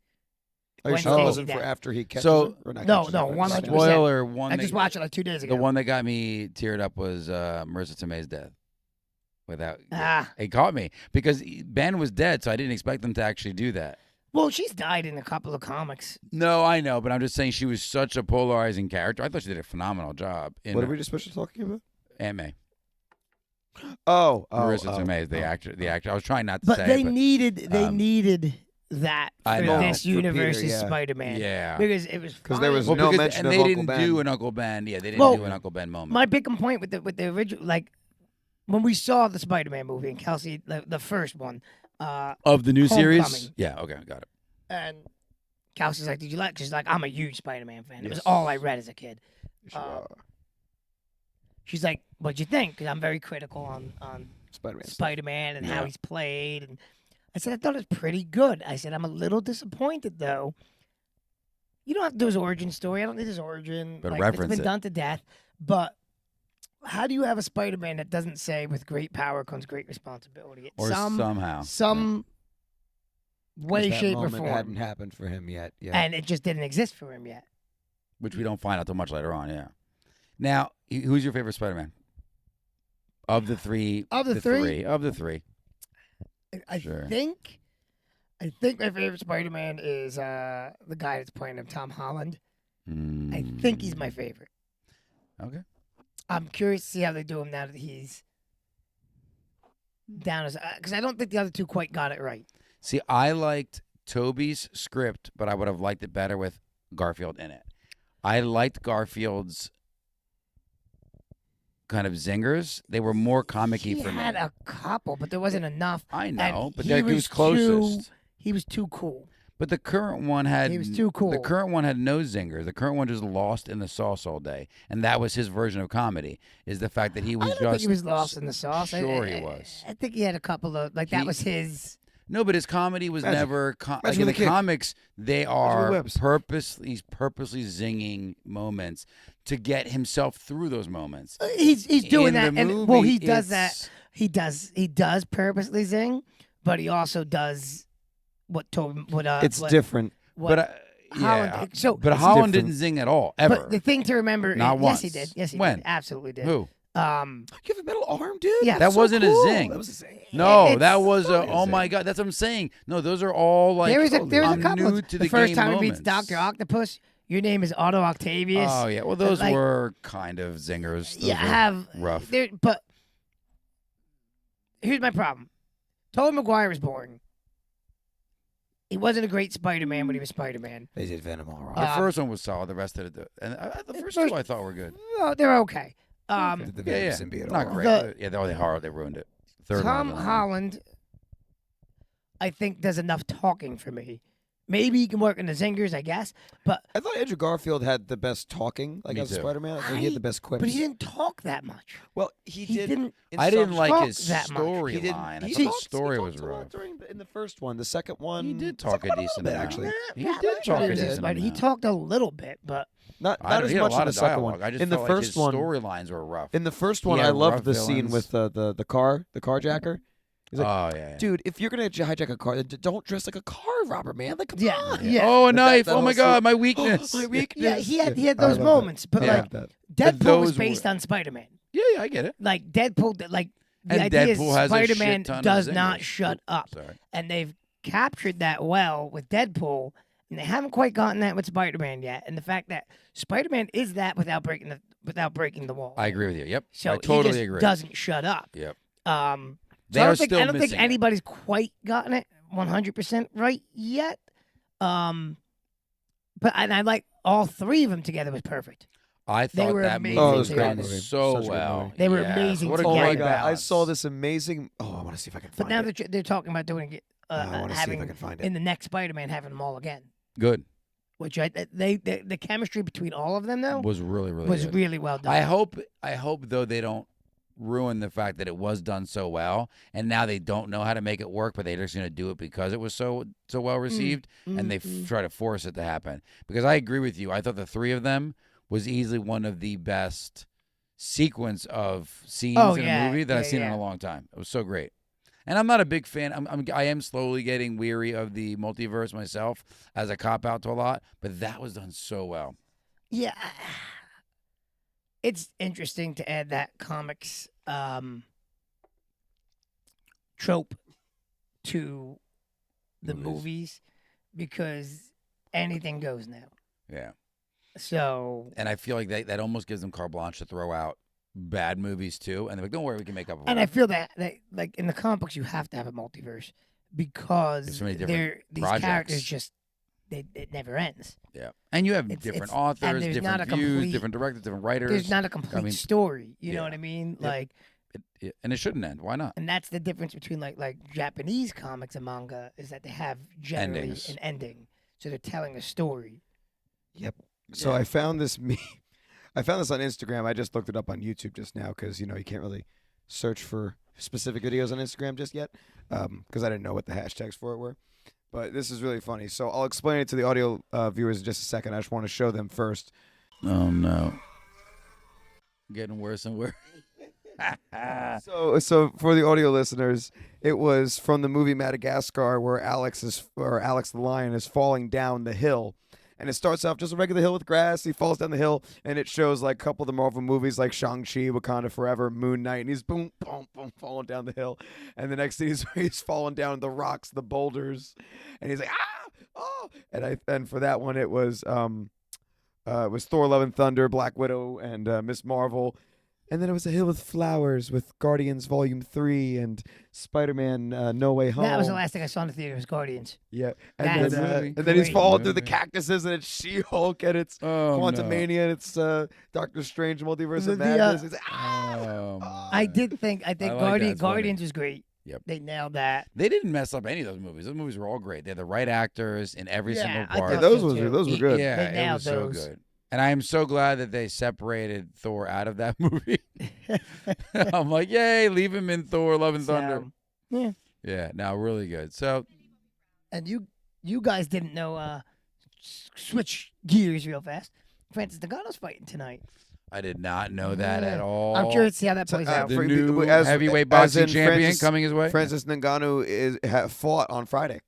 Are you Gwen sure it Stacy wasn't for dead. after he catches So- her? Or not No, catches no, her, but 100%. Spoiler one. I that- just watched it like 2 days ago. The one that got me teared up was Marissa Tomei's death. Without Ah, it caught me because Ben was dead, so I didn't expect them to actually do that. well, she's died in a couple of comics. No, I know, but I'm just saying she was such a polarizing character. I thought she did a phenomenal job in What are we just supposed to talking about? Aunt May. Marissa Tomei is the actor. The actor. I was trying not to But say, they but needed that I for know. this For Peter, universe's yeah. Spider-Man. Yeah. Because it was Because there was fine. no because mention and of they Uncle didn't Ben. do an Uncle Ben. Yeah, they didn't Well, do an Uncle Ben moment. My big complaint with the original, like when we saw the Spider-Man movie and Kelsey, the first one, Of the new series? Homecoming. Yeah. Okay, got it. and Kelsey's like, "Did you like?" She's like, "I'm a huge Spider-Man fan. It was Yes. all I read as a kid." She, She's like, "What'd you think?" Because I'm very critical on Spider-Man. Spider-Man and how Yeah. he's played. And I said, I thought it was pretty good. I said, I'm a little disappointed though. You don't have to do his origin story. I don't need his origin. But It's reference been it. done to death. But how do you have a Spider-Man that doesn't say, "With great power comes great responsibility"? It's Or somehow. some way, that shape, or moment form, hadn't happened for him yet. Yeah. and it just didn't exist for him yet. Which we don't find out till much later on, yeah. Now, who's your favorite Spider-Man? Of the three. Of the three? Of the three. I Sure. think my favorite Spider-Man is the guy that's playing him, Tom Holland. I think he's my favorite. Okay. I'm curious to see how they do him now that he's down as, because I don't think the other two quite got it right. See, I liked Toby's script, but I would have liked it better with Garfield in it. I liked Garfield's kind of zingers. They were more comic-y He for me. had a couple, but there wasn't enough. I know, and but he he was closest. He was too cool. But the current one had He was too cool. The current one had no zingers. The current one just lost in the sauce all day, and that was his version of comedy. Is the fact that he was I don't just think he was lost in the sauce. Sure, he was. I think he had a couple of that He- was his. No, but his comedy was Magic. never. Like Magic in the with a kick. comics, they with are webs. purposely zinging moments to get himself through those moments. He's doing In that, the and well, he movie, does that. it's- He does purposely zing, but he also does what it's what, different. What, But Holland- yeah, so- but It's Holland different. didn't zing at all ever. But the thing to remember, Not yes, he once. did. Yes, he When? did. Absolutely did. Who? You have a metal arm, dude. Yeah. That So wasn't cool. a zing. That was a zing. No, It's- that was a. Totally Oh my zing. God, that's what I'm saying. No, those are all like. there was a I'm couple. new Of, to the the first game time he meets moments. Dr. Octopus, your name is Otto Octavius. Oh yeah, well those like- were kind of zingers. Those you were have rough. There, but here's my problem. Tobey Maguire was boring. He wasn't a great Spider-Man when he was Spider-Man. They did Venom all wrong. The first one was solid. The rest of it, and the first two I thought were good. Oh, they're okay. Did the Venom Yeah, symbiote all not wrong. great. Yeah, they ruined it. Third Tom one was Holland, I think, does enough talking for me. Maybe he can work in the zingers, I guess, but I thought Andrew Garfield had the best talking, like Me as a too. Spider-Man. I thought he had the best quips. but he didn't talk that much. Well, he He did. didn't. in I didn't some- like talk his that much. He didn't. storyline. I He thought the talked- story he was talked a lot rough. in the first one. The second one, He did the talk second a one decent little bit, amount. actually. He Yeah, did talk a he did, decent but he amount. talked a little bit, but Not I don't as he had much a lot in the of second dialogue. one. I just In the felt like first his one, storylines were rough. in the first He one, had I loved rough the scene villains. with the carjacker. He's like, Oh yeah. dude, if you're gonna hijack a car, don't dress like a car robber, man. Like, come Yeah, on. yeah. Oh, a But knife! that Oh my whole God, scene- my weakness. My weakness. yeah, he had I those love moments. But Yeah. like that. Deadpool those was based were- on Spider-Man. Yeah, I get it. Like Deadpool, like the And idea Deadpool is has a shit Spider-Man ton of does not zingers. shut up, Sorry. and they've captured that well with Deadpool, and they haven't quite gotten that with Spider-Man yet. And the fact that Spider-Man is that without breaking the wall. I agree with you. Yep. So I totally he just agree. doesn't shut up. Yep. So They I are don't think, still I don't think missing it. anybody's quite gotten it 100% right yet. But and I like all three of them together was perfect. I They thought were that amazing movie Oh, it was was a great done movie. so Such a good well. movie. They were Yes, amazing What a Oh together. my great god! I balance. saw this amazing. Oh, I want to see if I can But find now it. they're talking about doing it, I want to see if I having can find it. in the next Spider-Man having them all again. Good. Which the chemistry between all of them though Was really was good. really well done. I hope though they don't ruin the fact that it was done so well, and now they don't know how to make it work, but they're just going to do it because it was so well received, and they try to force it to happen. Because I agree with you. I thought the three of them was easily one of the best sequence of scenes in a movie that I've seen in a long time. It was so great. And I'm not a big fan. I am slowly getting weary of the multiverse myself as a cop out to a lot, but that was done so well. Yeah. It's interesting to add that comics trope to the movies because anything goes now. Yeah. So And I feel like that almost gives them carte blanche to throw out bad movies too, and they're like, "Don't worry, we can make up." For And it." I feel that like in the comic books, you have to have a multiverse because There's so many different these projects. characters just it never ends. Yeah, and you have It's- different it's- and authors, there's not different a views, complete- different directors, different writers. There's not a complete story. You know yeah. what I mean? Yep. Like, And it shouldn't end. Why not? and that's the difference between like Japanese comics and manga is that they have generally Endings. an ending, so they're telling a story. Yep. So I found this I found this on Instagram. I just looked it up on YouTube just now because you can't really search for specific videos on Instagram just yet because I didn't know what the hashtags for it were. But this is really funny. So I'll explain it to the audio viewers in just a second. I just want to show them first. Oh no, getting worse and worse. So for the audio listeners, it was from the movie Madagascar where Alex the lion is falling down the hill. And it starts off just a regular hill with grass. He falls down the hill, and it shows like a couple of the Marvel movies like Shang-Chi, Wakanda Forever, Moon Knight, and he's boom, boom, boom, falling down the hill. And the next thing he's falling down the rocks, the boulders, and he's like, oh! And for that one, it was Thor: Love and Thunder, Black Widow, and Miss Marvel. And then it was a hill with flowers with Guardians Volume 3 and Spider-Man No Way Home. That was the last thing I saw in the theater was Guardians. Yeah. That's And then he's great falling through the movie. cactuses, and it's She-Hulk, and it's Quantumania, and it's Doctor Strange, Multiverse of Madness. He's like, I think I like that. Guardians It's funny. Guardians was great. Yep. They nailed that. They didn't mess up any of those movies. Those movies were all great. They had the right actors in every Yeah, single I part. Yeah, thought those so, were too. those were good. Yeah, They it nailed was so those. good. And I am so glad that they separated Thor out of that movie. I'm like, yay, leave him in Thor: Love and Thunder. Yeah. Yeah, no, really good. So And you guys didn't know switch gears real fast. Francis Ngannou's fighting tonight. I did not know that at Yeah. all. I'm curious to see how that plays out. The For- new as- heavyweight as boxing in champion Francis- coming his way. Francis Ngannou fought on Friday.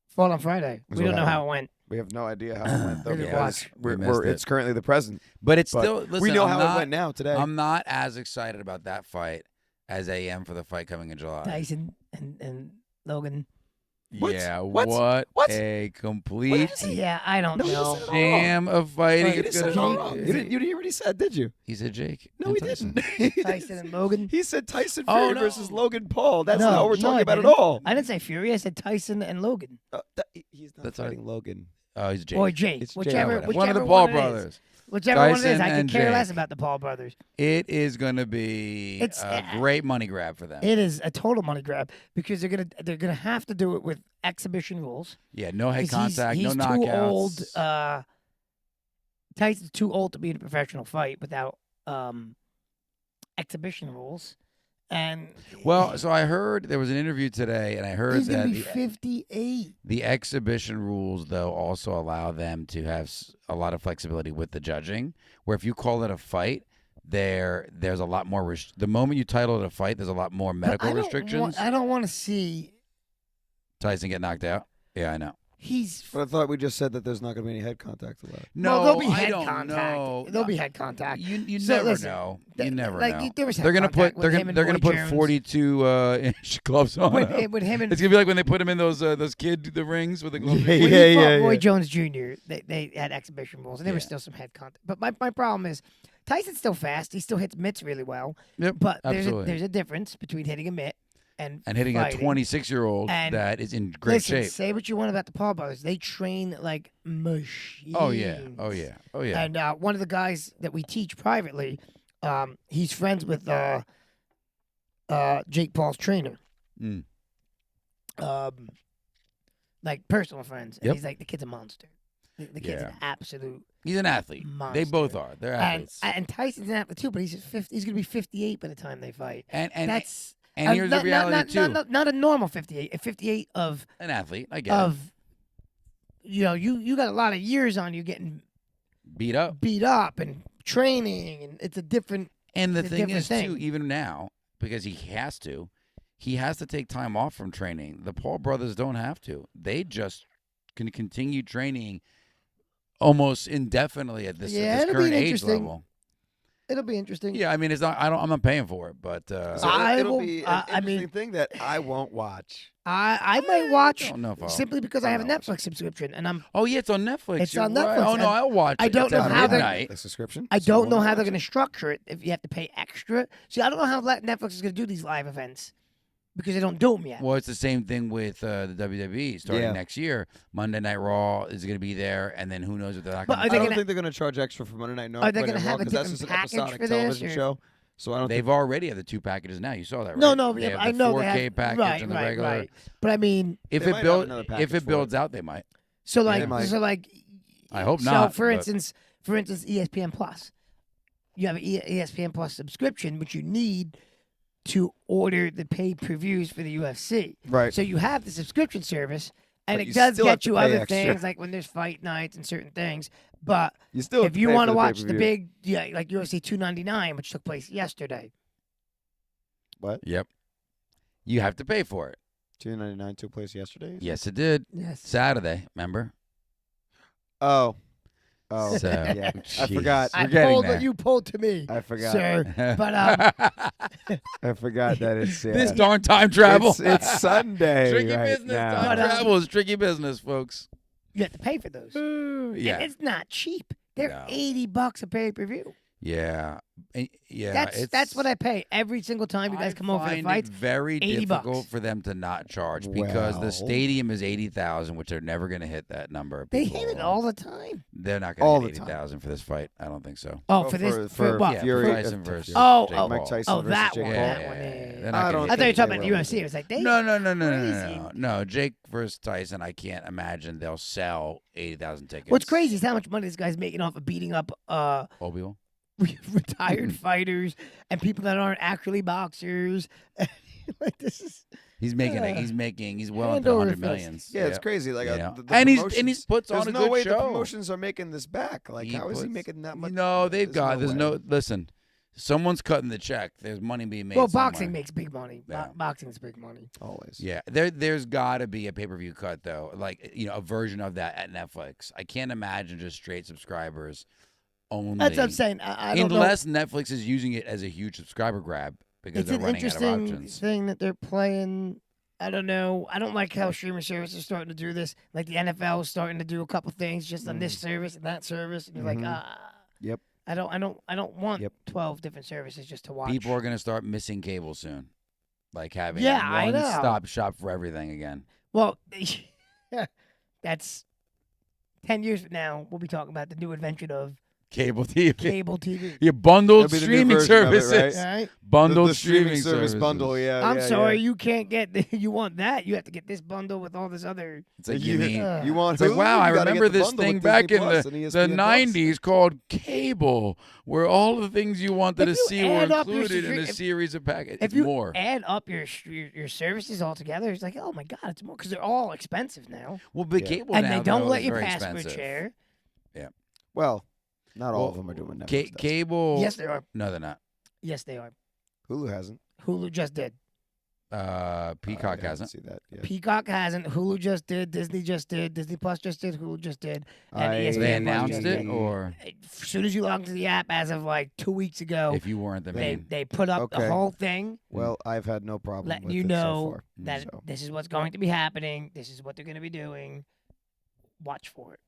Fall on Friday. That's We what don't know how happened. it went. We have no idea how it went, though, We didn't because watch. We missed it. it's currently the present. But it's But still. Listen, we know I'm how not, it went now today. I'm not as excited about that fight as I am for the fight coming in July. Tyson and Logan. What? Yeah, What? what What? a complete Yeah, I don't No, you know. said it all. jam of fighting. You It's didn't say it gonna all be- wrong. You didn't hear what he said, did you? He said Jake. No, and he Tyson. didn't. Tyson and Logan. He said Tyson Oh, Fury no. versus Logan Paul. That's No, not what we're no, talking I about at didn't. all. I didn't say Fury. I said Tyson and Logan. He's not That's all right. fighting Logan. Oh, he's Jake. Or Jake. It's Jake. Whichever, Whatever. whichever One of the Paul it is. brothers. Whichever one it is. Tyson I could and care less Jake. about the Paul brothers. It is going to be It's- a great money grab for them. It is a total money grab because they're gonna have to do it with exhibition rules. Yeah, no head 'Cause contact, he's no too knockouts. old. Tyson's too old to be in a professional fight without exhibition rules. And Well, so I heard there was an interview today, and I heard he's gonna that be 58. the exhibition rules, though, also allow them to have a lot of flexibility with the judging. Where if you call it a fight, there's a lot more. The moment you title it a fight, there's a lot more medical I don't restrictions. I don't want to see. Tyson get knocked out. Yeah, I know. He's But I thought we just said that there's not going to be any head contact allowed. No, well, there'll be I head don't contact. know. There'll be head contact. You So, never listen, know. th- You never like, know. there was head They're gonna contact put with him and they're gonna Roy put Jones. 42 inch gloves on. With him. him and It's gonna be like when they put him in those the rings with the gloves. Yeah, when yeah, he fought yeah, Roy yeah. Jones Jr., they had exhibition rules, and there was Yeah. still some head contact. But my problem is, Tyson's still fast. He still hits mitts really well. Yep, But absolutely. there's a difference between hitting a mitt and hitting fighting. a 26-year-old And that is in great Listen, shape. say what you want about the Paul brothers. They train like machines. Oh yeah. Oh yeah. Oh yeah. And one of the guys that we teach privately, he's friends with Jake Paul's trainer. Mm. Like personal friends. And Yep. he's like, the kid's a monster. The kid's Yeah. an absolute He's an athlete. monster. They both are. They're athletes. And Tyson's an athlete too, but he's going to be 58 by the time they fight. And That's here's the reality too. Not a normal 58. A 58 of An athlete. I get it. you got a lot of years on you getting Beat up. beat up and training, and it's a different. And the It's a thing different is too, thing. even now, because he has to take time off from training. The Paul brothers don't have to. They just can continue training almost indefinitely at this Yeah, it'll be current age interesting. level. It'll be interesting. Yeah, I mean, it's not. I'm not paying for it, but So I it'll will- be I an interesting mean- thing that I won't watch. I might watch don't know if I'll- simply because I have a I'll watch Netflix subscription, and I'm Oh yeah, it's on Netflix. It's You're on right. Netflix, Oh no, and I'll watch I it. don't It's know at how they're- midnight. The subscription. I so don't we'll know watch how they're it. going to structure it if you have to pay extra. See, I don't know how Netflix is going to do these live events because they don't do them yet. Well, it's the same thing with the WWE starting Yeah. next year. Monday Night Raw is going to be there, and then who knows what they're not But going are to they I do. don't gonna- think they're going to charge extra for Monday Night. Are they going to have a because that's different just an package episodic for this, television or- show. So I don't. They've already had the 2 packages now. You saw that, right? No, They yeah, have I the know 4K they have, package right, and the right, regular. right. But I mean, If They it might have builds, another if package it for builds out, they might. so they might. I hope so not, for but- instance, ESPN Plus, you have an ESPN Plus subscription, which you need to order the pay-per-views for the UFC. Right. So you have the subscription service, and But it you does still have get to you pay other extra. things like when there's fight nights and certain things. But You still have if to you pay want for to the watch the pay-per-view. big, like UFC 299, which took place yesterday, What? Yep. You have to pay for it. 299 took place yesterday. Yes, it did. yes, Saturday, remember? Oh. So, yeah. I jeez. forgot. We're I getting pulled there. what you pulled to me, I forgot. sir. But I forgot that it's this darn time travel. It's Sunday tricky right business. now. Time But, travel is tricky business, folks. you have to pay for those. Yeah. And it's not cheap. They're No. $80 a pay-per-view. Yeah. Yeah. That's what I pay every single time you guys come over for find fights. it very $80. difficult for them to not charge because the Well. stadium is 80,000, which they're never going to hit that number. They People hit it will- all the time. They're not All going to the hit time. 80,000 for this fight. I don't think so. Oh, Oh, for this, for- for for what? Yeah, Fury- for Tyson for versus Oh, Jake oh, Mike Paul. Tyson oh, versus that Jake one, Paul. that one. Yeah. They're I not don't gonna I hit thought you were think talking they about the will. UFC. It was like they. No. No, Jake versus Tyson, I can't imagine they'll sell 80,000 tickets. What's crazy is how much money this guy's making off of beating up Obi-Wan? retired fighters and people that aren't actually boxers. Like this is He's making he's well into Hand over 100 fist. millions. Yeah, it's crazy. Like Yeah. the and he promotions- puts There's on a no good way show. the promotions are making this back. Like, how is he making that much? No, there's way. listen. Someone's cutting the check. There's money being made. well, somewhere. boxing makes big money. Yeah. Boxing's big money. Always. Yeah, there's got to be a pay-per-view cut though, like a version of that at Netflix. I can't imagine just straight subscribers only. That's what I'm saying. I don't know. Unless Netflix is using it as a huge subscriber grab because It's they're an running out of interesting options. thing that they're playing. I don't know. I don't like how streaming services are starting to do this. Like the NFL is starting to do a couple things just on this service and that service, and you're like, Yep. I don't want Yep. 12 different services just to watch. People are gonna start missing cable soon, like having Yeah, I know. one-stop shop for everything again. Well, that's 10 years from now. We'll be talking about the new invention of Cable TV. cable TV. Your bundled That'll be the new streaming version of it, services. right? All right. Bundled the streaming service services. bundle. Yeah. I'm yeah, sorry, yeah. you can't get. You want that? You have to get this bundle with all this other. It's like you mean You want it's like, Hulu? wow, You I gotta remember get the this bundle thing with back Disney in Plus the and ESPN Plus. 90s called cable, where all the things you wanted If to you see were add up your included in a if- series of packages. If It's you more. add up your services all together, it's like, oh my god, it's more because they're all expensive now, Well, but Yeah. cable and now, they don't though, let is you very password expensive. share. Well, not all Well, of them are doing Netflix. Cable. Yes, they are. No, they're not. Yes, they are. Hulu hasn't. Hulu just did. Peacock I hasn't. See that? Yeah. Peacock hasn't. Hulu just did. Disney just did. Disney Plus just did. Hulu just did. And ESPN They Plus announced just it, did. or As soon as you log into the app, as of like 2 weeks ago, if you weren't the main. they put up Okay. the whole thing, Well, I've had no problem letting with you it know so far. that So. this is what's going to be happening. This is what they're going to be doing. Watch for it.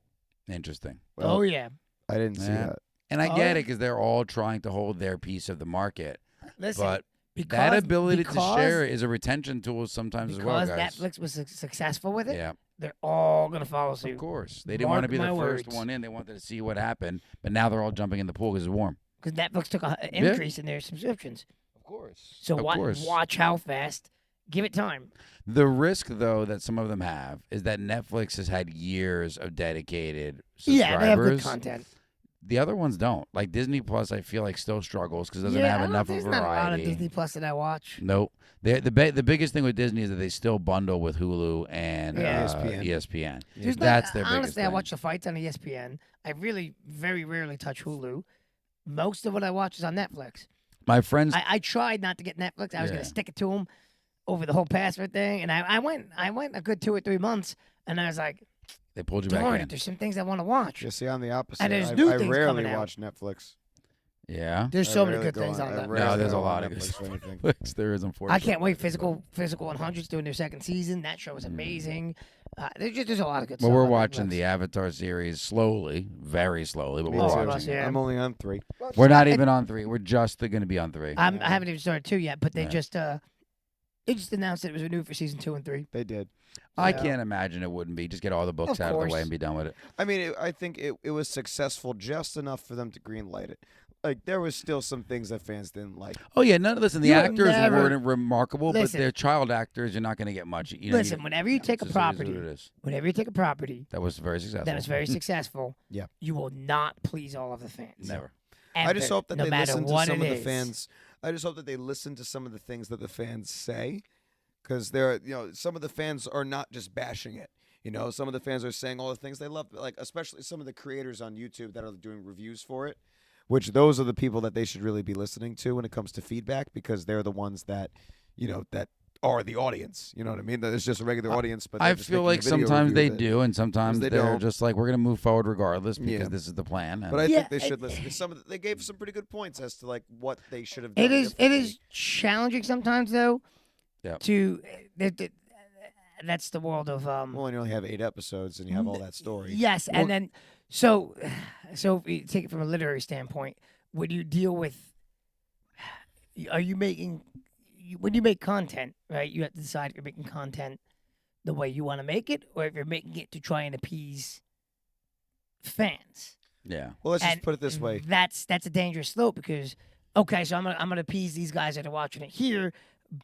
Interesting. Well, Oh yeah. I didn't see Yeah. that. And I Oh, get yeah. it because they're all trying to hold their piece of the market. Listen, But because, that ability because, to share is a retention tool sometimes as well, because guys. Netflix was successful with it. Yeah, They're all going to follow suit. of course. They didn't want to Mark be the my first words. one in. They wanted to see what happened. But now they're all jumping in the pool because it's warm. Because Netflix took an Yeah. increase in their subscriptions. Of course. So of course. watch how fast. Give it time. The risk, though, that some of them have is that Netflix has had years of dedicated subscribers. Yeah, they have good content. The other ones don't. Like Disney Plus, I feel like still struggles because it doesn't yeah, have I don't- enough of there's variety. not a lot of Disney Plus that I watch. Nope. The biggest thing with Disney is that they still bundle with Hulu and Yeah. ESPN. There's That's not, their biggest honestly, I thing. watch the fights on ESPN. I really very rarely touch Hulu. Most of what I watch is on Netflix. My friends, I tried not to get Netflix. I was going Yeah. to stick it to them over the whole password thing, and I went a good 2 or 3 months, and I was like, they pulled you darn back it, in. there's some things I want to watch. You see, I'm the opposite. And there's I new things rarely coming out. watch Netflix. Yeah. There's so many good things on that. that. No, there's a lot of good stuff. There is, I unfortunately. can't wait. Physical 100's doing their second season. That show is amazing. There's a lot of good Well, stuff. we're on watching Netflix. the Avatar series slowly, very slowly, but Me we're too. watching. Yeah. I'm only on 3. We're not even on 3. We're just going to be on 3. I haven't even started 2 yet, but they Yeah. just announced that it was renewed for season 2 and 3. They did. I Yeah. can't imagine it wouldn't be. Just get all the books Of out of the way course. and be done with it. I mean, I think it was successful just enough for them to greenlight it. Like, there was still some things that fans didn't like. Oh yeah, no. Listen, the You actors never- weren't remarkable, Listen. but they're child actors. You're not going to get much. You know, Listen, whenever you take a it is what property, it is. whenever you take a property That was very successful. that is very successful, Yeah. you will not please all of the fans. Never. I just Ever, hope that no they matter listen to what some it of the is. fans. I just hope that they listen to some of the things that the fans say, because some of the fans are not just bashing it. Some of the fans are saying all the things they love, like especially some of the creators on YouTube that are doing reviews for it. Which those are the people that they should really be listening to when it comes to feedback, because they're the ones that, that are the audience. You know what I mean? That it's just a regular audience, but I they're just feel making a like video sometimes review they of it. do, and sometimes they they're don't. just like, we're going to move forward regardless because Yeah. this is the plan. And But I Yeah, think they should listen. 'Cause they gave some pretty good points as to like what they should have done. It is differently. challenging sometimes though. Yep. That's the world of Well, and you only have 8 episodes, and you have all that story. Yes, and then so if you take it from a literary standpoint, when you deal with, are you making when you make content, right? You have to decide if you're making content the way you want to make it, or if you're making it to try and appease fans. yeah. Well, let's just And put it this way. That's a dangerous slope because okay, so I'm gonna appease these guys that are watching it here,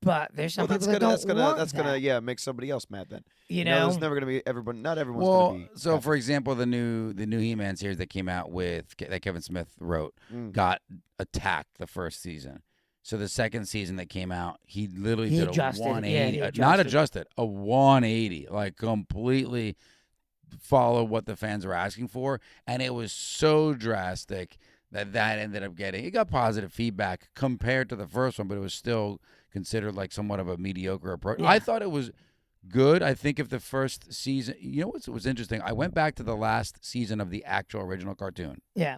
but there's some Well, people that don't want that's gonna that, make somebody else mad then. you know. There's never gonna be everyone. Not everyone's Well, gonna be. so happy. for example, the new He-Man series that came out that Kevin Smith wrote got attacked the first season. So the second season that came out, he literally He did adjusted, a yeah, 180, he not adjusted. adjusted, a 180, like completely follow what the fans were asking for, and it was so drastic that ended up it got positive feedback compared to the first one, but it was still considered like somewhat of a mediocre approach. Yeah. I thought it was good. I think if the first season, what was interesting, I went back to the last season of the actual original cartoon. Yeah.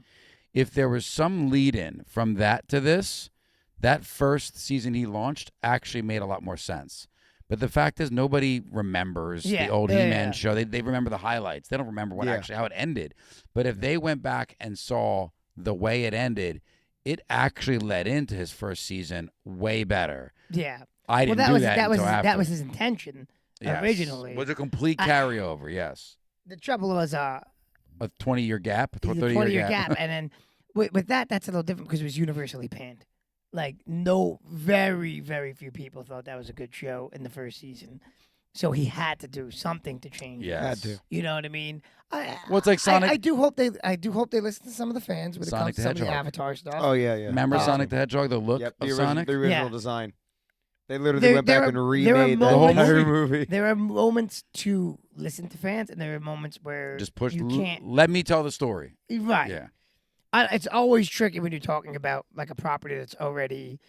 If there was some lead in from that to this, that first season he launched actually made a lot more sense. But the fact is, nobody remembers Yeah, the old yeah, He-Man yeah. show. They remember the highlights. They don't remember how it ended. But if they went back and saw the way it ended, it actually led into his first season way better. Yeah. I didn't well, do was that until after. that was his intention Yes. originally. It was a complete carryover, yes. The trouble was A 20-year gap, a the 30-year 20-year gap. gap, and then with that's a little different because it was universally panned. Like very very few people thought that was a good show in the first season, so he had to do something to change. Yes. Had to. You know what I mean? Well, it's like Sonic. I do hope they listen to some of the fans when Sonic it comes to the some of the Hedgehog. Avatar stuff. Oh yeah. Remember Oh. Sonic the Hedgehog, the look Yep. of The Sonic? original Yeah. design. They literally There- went there back are- and there are remade the moments- entire movie. There are moments to listen to fans, and there are moments where Just push. You can't. Let me tell the story. Right. Yeah. It's always tricky when you're talking about like a property that's already.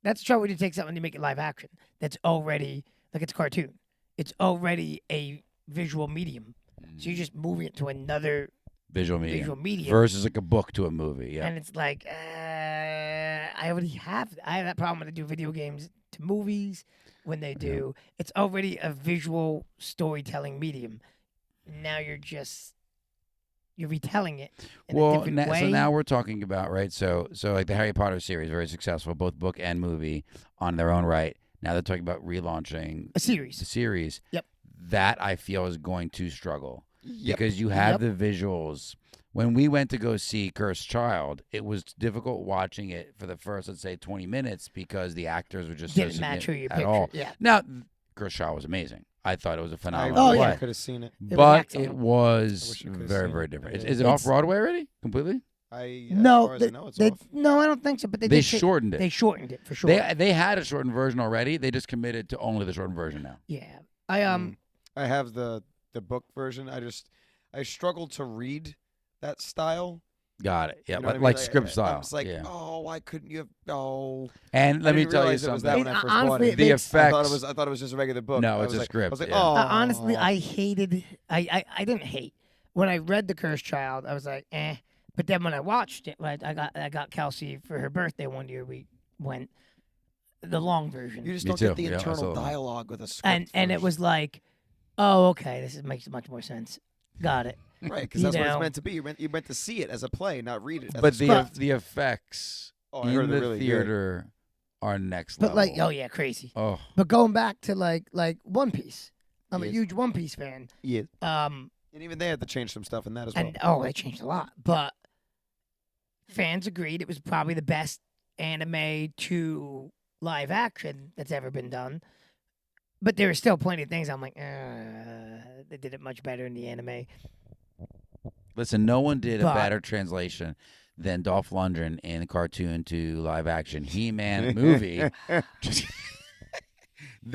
That's the trouble when you take something and you make it live action. That's already like it's a cartoon. It's already a visual medium. So you're just moving it to another Visual medium. visual medium, Versus like a book to a movie. Yeah. and it's like I have that problem when they do video games to movies. When they do, it's already a visual storytelling medium. Now you're retelling it in a different way. So now we're talking about, right? So like the Harry Potter series, very successful, both book and movie on their own right. Now they're talking about relaunching a the series. series. Yep. That I feel is going to struggle Yep. because you have the visuals. When we went to go see Cursed Child, it was difficult watching it for the first, let's say, 20 minutes because the actors were just Didn't so match who you at pictured. all. Yeah. Now, Cursed Child was amazing. I thought it was a I phenomenal Oh, play. yeah. could have seen it. was But excellent. it was I wish I could've very, seen very it. different. I Is did. it off Broadway already? Completely? As No, far as I know, it's they, off. no, I don't think so. But They did shortened it. They shortened it for sure. They had a shortened version already. They just committed to only the shortened version now. Yeah. I I have the book version. I struggled to read that style. Got it. Yeah, You know what I mean? like script style. I was like, yeah. oh, why couldn't you have? Oh, And let I me didn't tell you realize it was that something. when I first Honestly, bought it it. The makes- I effects. thought it was just a regular book. No, I it's was a like, script, I was like, yeah. oh, honestly, I hated. I didn't hate when I read The Cursed Child. I was like, But then when I watched it, right, I got Kelsey for her birthday one year. We went the long version, You just Me don't too. get the Yeah, I internal saw that. dialogue with a script. and it first. was like, oh, okay, makes much more sense. Got it. right because you that's what know. it's meant to be. You meant to see it as a play, not read it. As But a the script. the effects Oh, I heard in they're the really good. theater are next But level. oh yeah, crazy. Oh, But going back to like One Piece, I'm a Yes. huge One Piece fan. Yeah, Um, and even they had to change some stuff in that as well. and they changed a lot, but fans agreed it was probably the best anime to live action that's ever been done. But there were still plenty of things I'm like, they did it much better in the anime. listen, no one did a But- better translation than Dolph Lundgren in the cartoon to live action He-Man movie.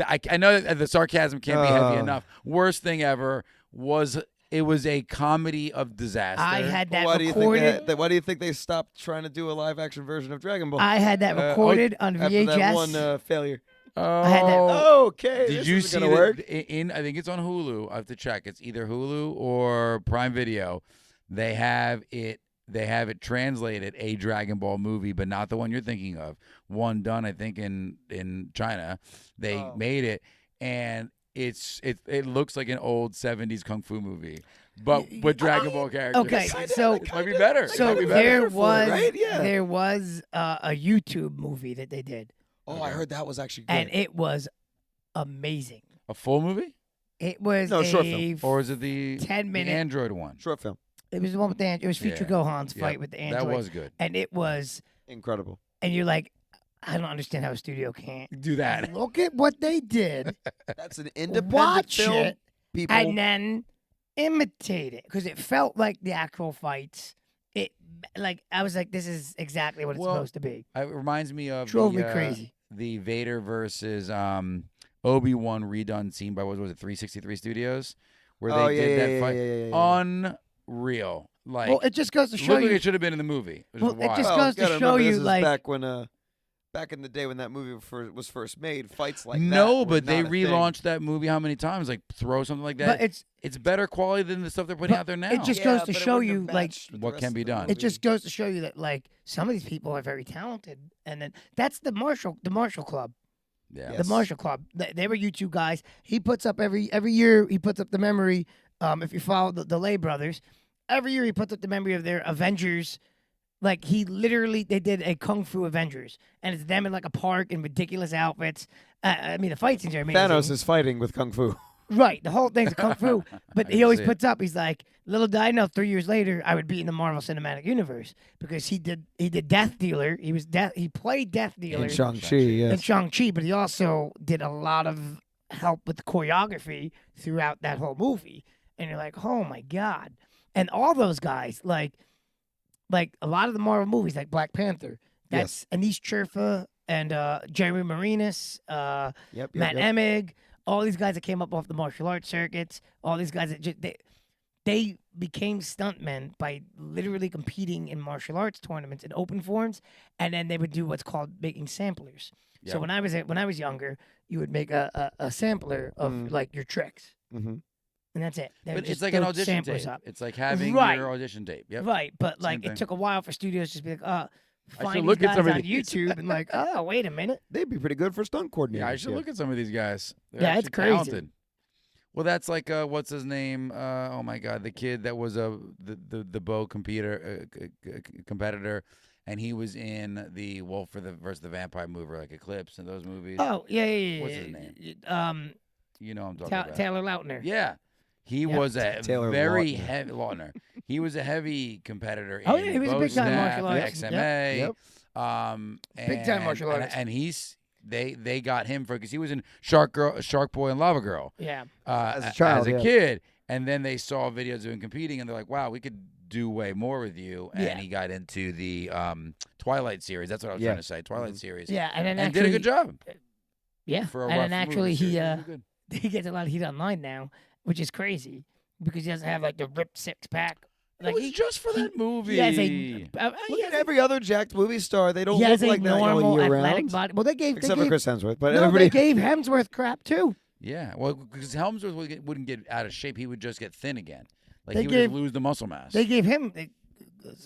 I know that the sarcasm can't be heavy enough. Worst thing ever was it was a comedy of disaster. I had that Why do you recorded. think why do you think they stopped trying to do a live action version of Dragon Ball I had that recorded on after VHS. that one failure? Oh, had that- Okay, did this you isn't see gonna that work? in? I think it's on Hulu. I have to check. It's either Hulu or Prime Video. They have it. They have it translated a Dragon Ball movie, but not the one you're thinking of. One done, I think, in China. They made it, and it looks like an old '70s kung fu movie, but with Dragon Ball characters. Okay, so it might be better. so It might be there better. was right? Yeah. there was a YouTube movie that they did, Oh, I heard that was actually good. and it was amazing. A full movie, It was No, a short film. or is it the 10-minute. the Android one? Short film, It was the one with the it was Future Yeah. Gohan's Yeah, fight with the android. That was good. and it was, incredible. and you're like, I don't understand how a studio can't Do that. look at what they did, That's an independent watch film. it, People, and then imitate it because it felt like the actual fights. It like I was like, this is exactly what it's Well, supposed to be. It reminds me of Drove the, me crazy. The Vader versus Obi-Wan redone scene by what was it, 363 Studios, where they did that fight. yeah. Unreal. Like, Well, it just goes to show looked like you. it should have been in the movie. It was Well, it wild. just Well, goes to gotta show remember, you, this is like- back when back in the day when that movie was first made, fights like that. No, were but they not a thing. relaunched that movie how many times? Like throw something like that. But It's better quality than the stuff they're putting But out there now. it just Yeah, goes to but it show wouldn't you, have like, matched with the what rest can of be the done. It movie. just goes to show you that like some of these people are very talented, and then that's the Marshall Club. yeah. Yes. The Marshall Club. They were YouTube guys. He puts up every year. He puts up the memory. If you follow the Lay brothers, every year he puts up the memory of their Avengers. Like they did a Kung Fu Avengers, and it's them in like a park in ridiculous outfits. I mean, the fight scenes are amazing. Thanos is fighting with kung fu. Right, the whole thing's a Kung Fu. But I he can always see it. puts up. He's like, little did I know, 3 years later, I would be in the Marvel Cinematic Universe because he did Death Dealer. He played Death Dealer In Shang-Chi, in yes. Shang-Chi, but he also did a lot of help with the choreography throughout that whole movie. And you're like, oh my God. And all those guys, like a lot of the Marvel movies, like Black Panther, that's Anish Chirfa and Jeremy Marinas, Yep, Matt Emig, all these guys that came up off the martial arts circuits, all these guys that they became stuntmen by literally competing in martial arts tournaments in open forms, and then they would do what's called making samplers. So Yeah. when I was younger, you would make a sampler of like your tricks, Mm-hmm. and that's it. They would But it's just like an throw audition samplers tape. up. It's like having Right. your audition tape. Yep. Right, but Same like thing. it took a while for studios to just be like, should find these look at guys some of on these. YouTube and like, oh, wait a minute. They'd be pretty good for stunt coordinators. Yeah, I should look at some of these guys. They're Yeah, it's actually crazy. talented. Well, that's like what's his name? Oh my God, the kid that was the bow competitor, and he was in the Wolf versus the Vampire movie, like Eclipse and those movies. Oh, yeah. What's his name? You know what I'm talking about. Taylor Lautner. Yeah. He Yep. was a Taylor very Lautner. heavy Lautner. He was a heavy competitor. Oh, in yeah, he was a bow big-time snap, martial artist. XMA. Yep. Big-time and- martial and- artist. And they got him because he was in Shark Boy and Lava Girl Yeah. As a child, as a yeah. kid, and then they saw videos of him competing, and they're like, "Wow, we could do way more with you." And Yeah. he got into the Twilight series. That's what I was Yeah. trying to say. Twilight series. Yeah, and then and actually, did a good job Yeah, for a and rough then actually movie he series. It was good. he gets a lot of heat online now, which is crazy because he doesn't have like the ripped six pack. Like it was he, just for that movie. he has a Look he at has every other jacked movie star. They don't he look has a like that all normal year athletic round. body. Well, they gave Except for Chris Hemsworth. But no, everybody... they gave Hemsworth crap too. Yeah, well, because Helmsworth wouldn't get out of shape. He would just get thin again. Like They he would gave- just lose the muscle mass. They gave him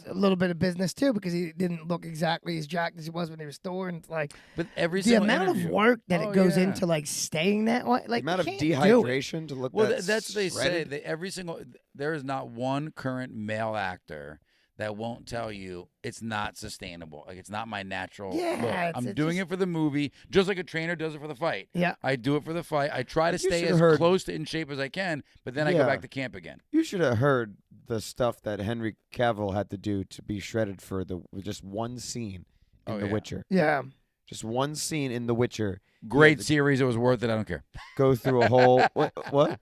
a little bit of business too, because he didn't look exactly as jacked as he was when he was Thor, and it's like But every the single amount interview. of work that Oh, it goes yeah. into like staying that way, The like amount of you can't do it. dehydration to look Well, that that's what they say. shredded. That every single there is not one current male actor that won't tell you it's not sustainable. Like it's not my natural Yeah, look. it's- I'm it's doing just- it for the movie, just like a trainer does it for the fight. Yeah. I do it for the fight. I try to You stay should've as heard- close to in shape as I can, but then I go Yeah. back to camp again. You should have heard the stuff that Henry Cavill had to do to be shredded for just one scene in Oh, The yeah. Witcher. Yeah. Just one scene in The Witcher. Great the- series. It was worth it. I don't care. Go through a whole what?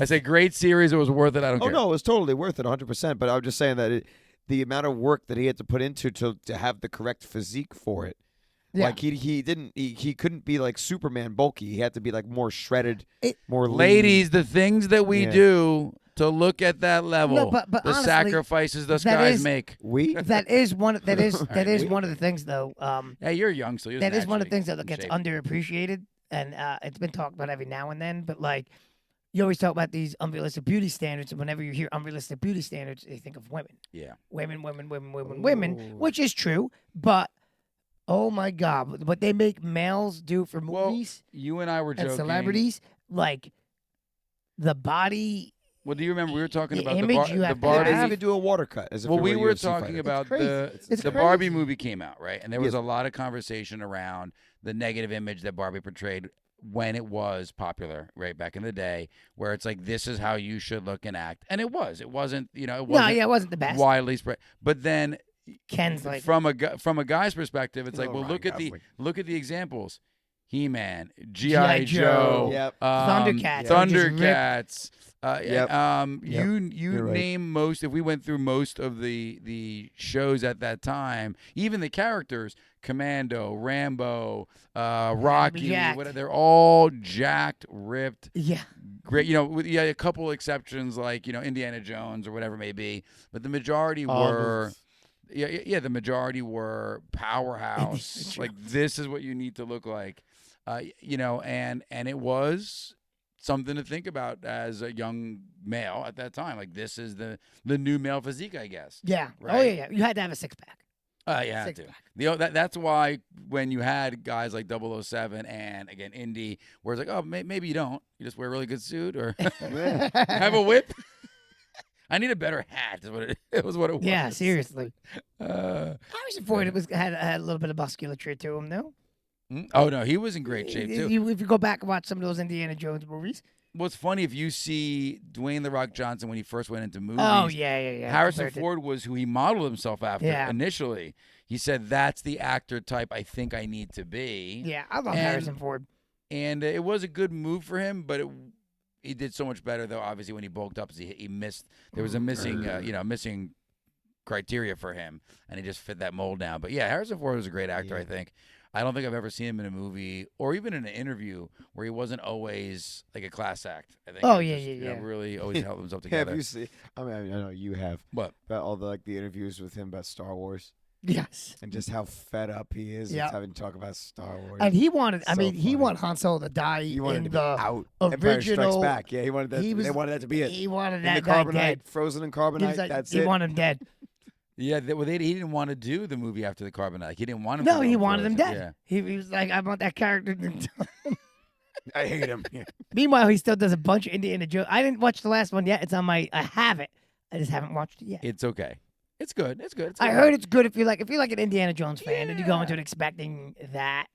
I say great series. It was worth it. I don't Oh care. no, it was totally worth it, 100%. But I'm just saying that the amount of work that he had to put into to have the correct physique for it. Yeah. Like he couldn't be like Superman bulky. He had to be like more shredded, more lean. Ladies, the things that we Yeah. do to look at that level, No, but the honestly, sacrifices those that guys is- make. We that is one of Right. one of the things though. Yeah, you're young, so you're That is one of the things that naturally gets in shape. underappreciated, and it's been talked about every now and then. But like, you always talk about these unrealistic beauty standards, and whenever you hear unrealistic beauty standards, you think of women, Yeah. women, Ooh. which is true. But oh my God, what they make males do for Well, movies You and I were and joking. celebrities, like the body. Well, do you remember we were talking the about image the, you the have to Barbie? have. even do a water cut as if Well, it we a were UFC talking fighter. about crazy. the It's the Barbie crazy. movie came out, right? And there was Yes. a lot of conversation around the negative image that Barbie portrayed when it was popular, right back in the day, where it's like this is how you should look and act, and it was. It wasn't, it No, wasn't yeah, it wasn't the best. widely spread. But then Ken's like, from a guy's perspective, it's like, Oh, well, Ryan look at the examples. He-Man, G.I. G.I. Joe. Joe, Yep. Thundercats. They just Thundercats. Yep. You You're right. name most. If we went through most of the shows at that time, even the characters, Commando, Rambo, Rocky, jacked. whatever, they're all jacked, ripped, yeah, great. With a couple exceptions like Indiana Jones or whatever it may be, but the majority were. Yeah, the majority were powerhouse. Like this is what you need to look like, and it was something to think about as a young male at that time. Like this is the new male physique, I guess. yeah. Oh Right. yeah. You had to have a six pack. You had to. Six-pack. That's why when you had guys like 007 and again Indy, where it's like, oh, maybe you don't. You just wear a really good suit or have a whip. I need a better hat. Is what it was. What it was. Yeah, seriously. Uh, Harrison Ford had a little bit of musculature to him, though. Oh no, he was in great shape too. If you go back and watch some of those Indiana Jones movies. What's funny if you see Dwayne the Rock Johnson when he first went into movies. Oh yeah. Harrison compared to- Ford was who he modeled himself after Yeah. initially. He said that's the actor type I think I need to be. Yeah, I love And- Harrison Ford. And it was a good move for him, but he did so much better though. Obviously, when he bulked up, he missed. There was a missing criteria for him, and he just fit that mold now. But yeah, Harrison Ford was a great actor. Yeah. I think. I don't think I've ever seen him in a movie or even in an interview where he wasn't always like a class act. I think. Oh, He yeah, just, yeah. Really always held himself Have together. you seen? I mean, I know you have. What? About all the interviews with him about Star Wars Yes. and just how fed up he is Yeah. with having to talk about Star Wars. And he wanted. So he funny. wanted Han Solo to die he wanted in to be the. out. Empire Strikes original- Back. Yeah, he wanted that. he They was- wanted that to be it. He wanted In that the guy carbonite, dead. frozen in He carbonite. was like, That's he it. wanted him dead. Yeah, he didn't want to do the movie after the Carbonite. Like, he didn't want him. No, to he go wanted him frozen. dead. He was like, I want that character. I hate him. Yeah. Meanwhile, he still does a bunch of Indiana Jones. I didn't watch the last one yet. It's on my. I have it. I just haven't watched it yet. It's okay. It's good. It's good. It's I good. heard it's good if you're like an Indiana Jones fan and you go Yeah. into it expecting that.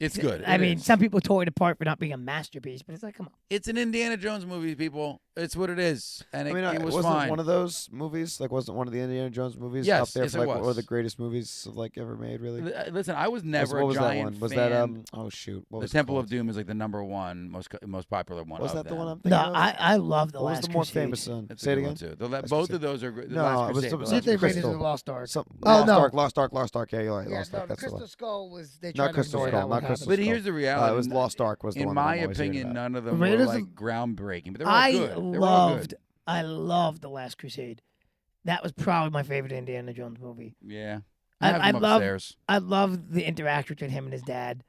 It's good. I It mean, is. some people tore it apart for not being a masterpiece, but it's like, come on. It's an Indiana Jones movie, people. It's what it is, and I mean, it was wasn't fine. one of those movies wasn't one of the Indiana Jones movies Yes, up there yes, for it like one of was. the greatest movies ever made? Really? Listen, I was never what was a that giant one? Was fan. that oh shoot, what The was it Temple called? of Doom is like the number one most popular one. Was of that the them. one I'm thinking No, of? I love the What was Last the more Crusade. famous one? That's a Say it good one, again. too. The Last both Crusade. of those are great. The No, Last it was Crusade, the- the See Last if they Crusade. Raiders Crystal. of the Lost Ark. Lost no. Ark, Lost Ark, Lost Ark. Yeah, you're right. Yeah, Lost no, Ark. the That's the Crystal one. Skull was they Not tried to Crystal ignore Skull, that not one Crystal happened. But Skull. here's the reality. It was Lost Ark was the In one. my that I'm always hearing opinion, about. none of them Raiders were of- like groundbreaking, but they were all good. They were all good. I loved the Last Crusade. That was probably my favorite Indiana Jones movie. Yeah. I have them love- upstairs. I loved the interaction between him and his dad.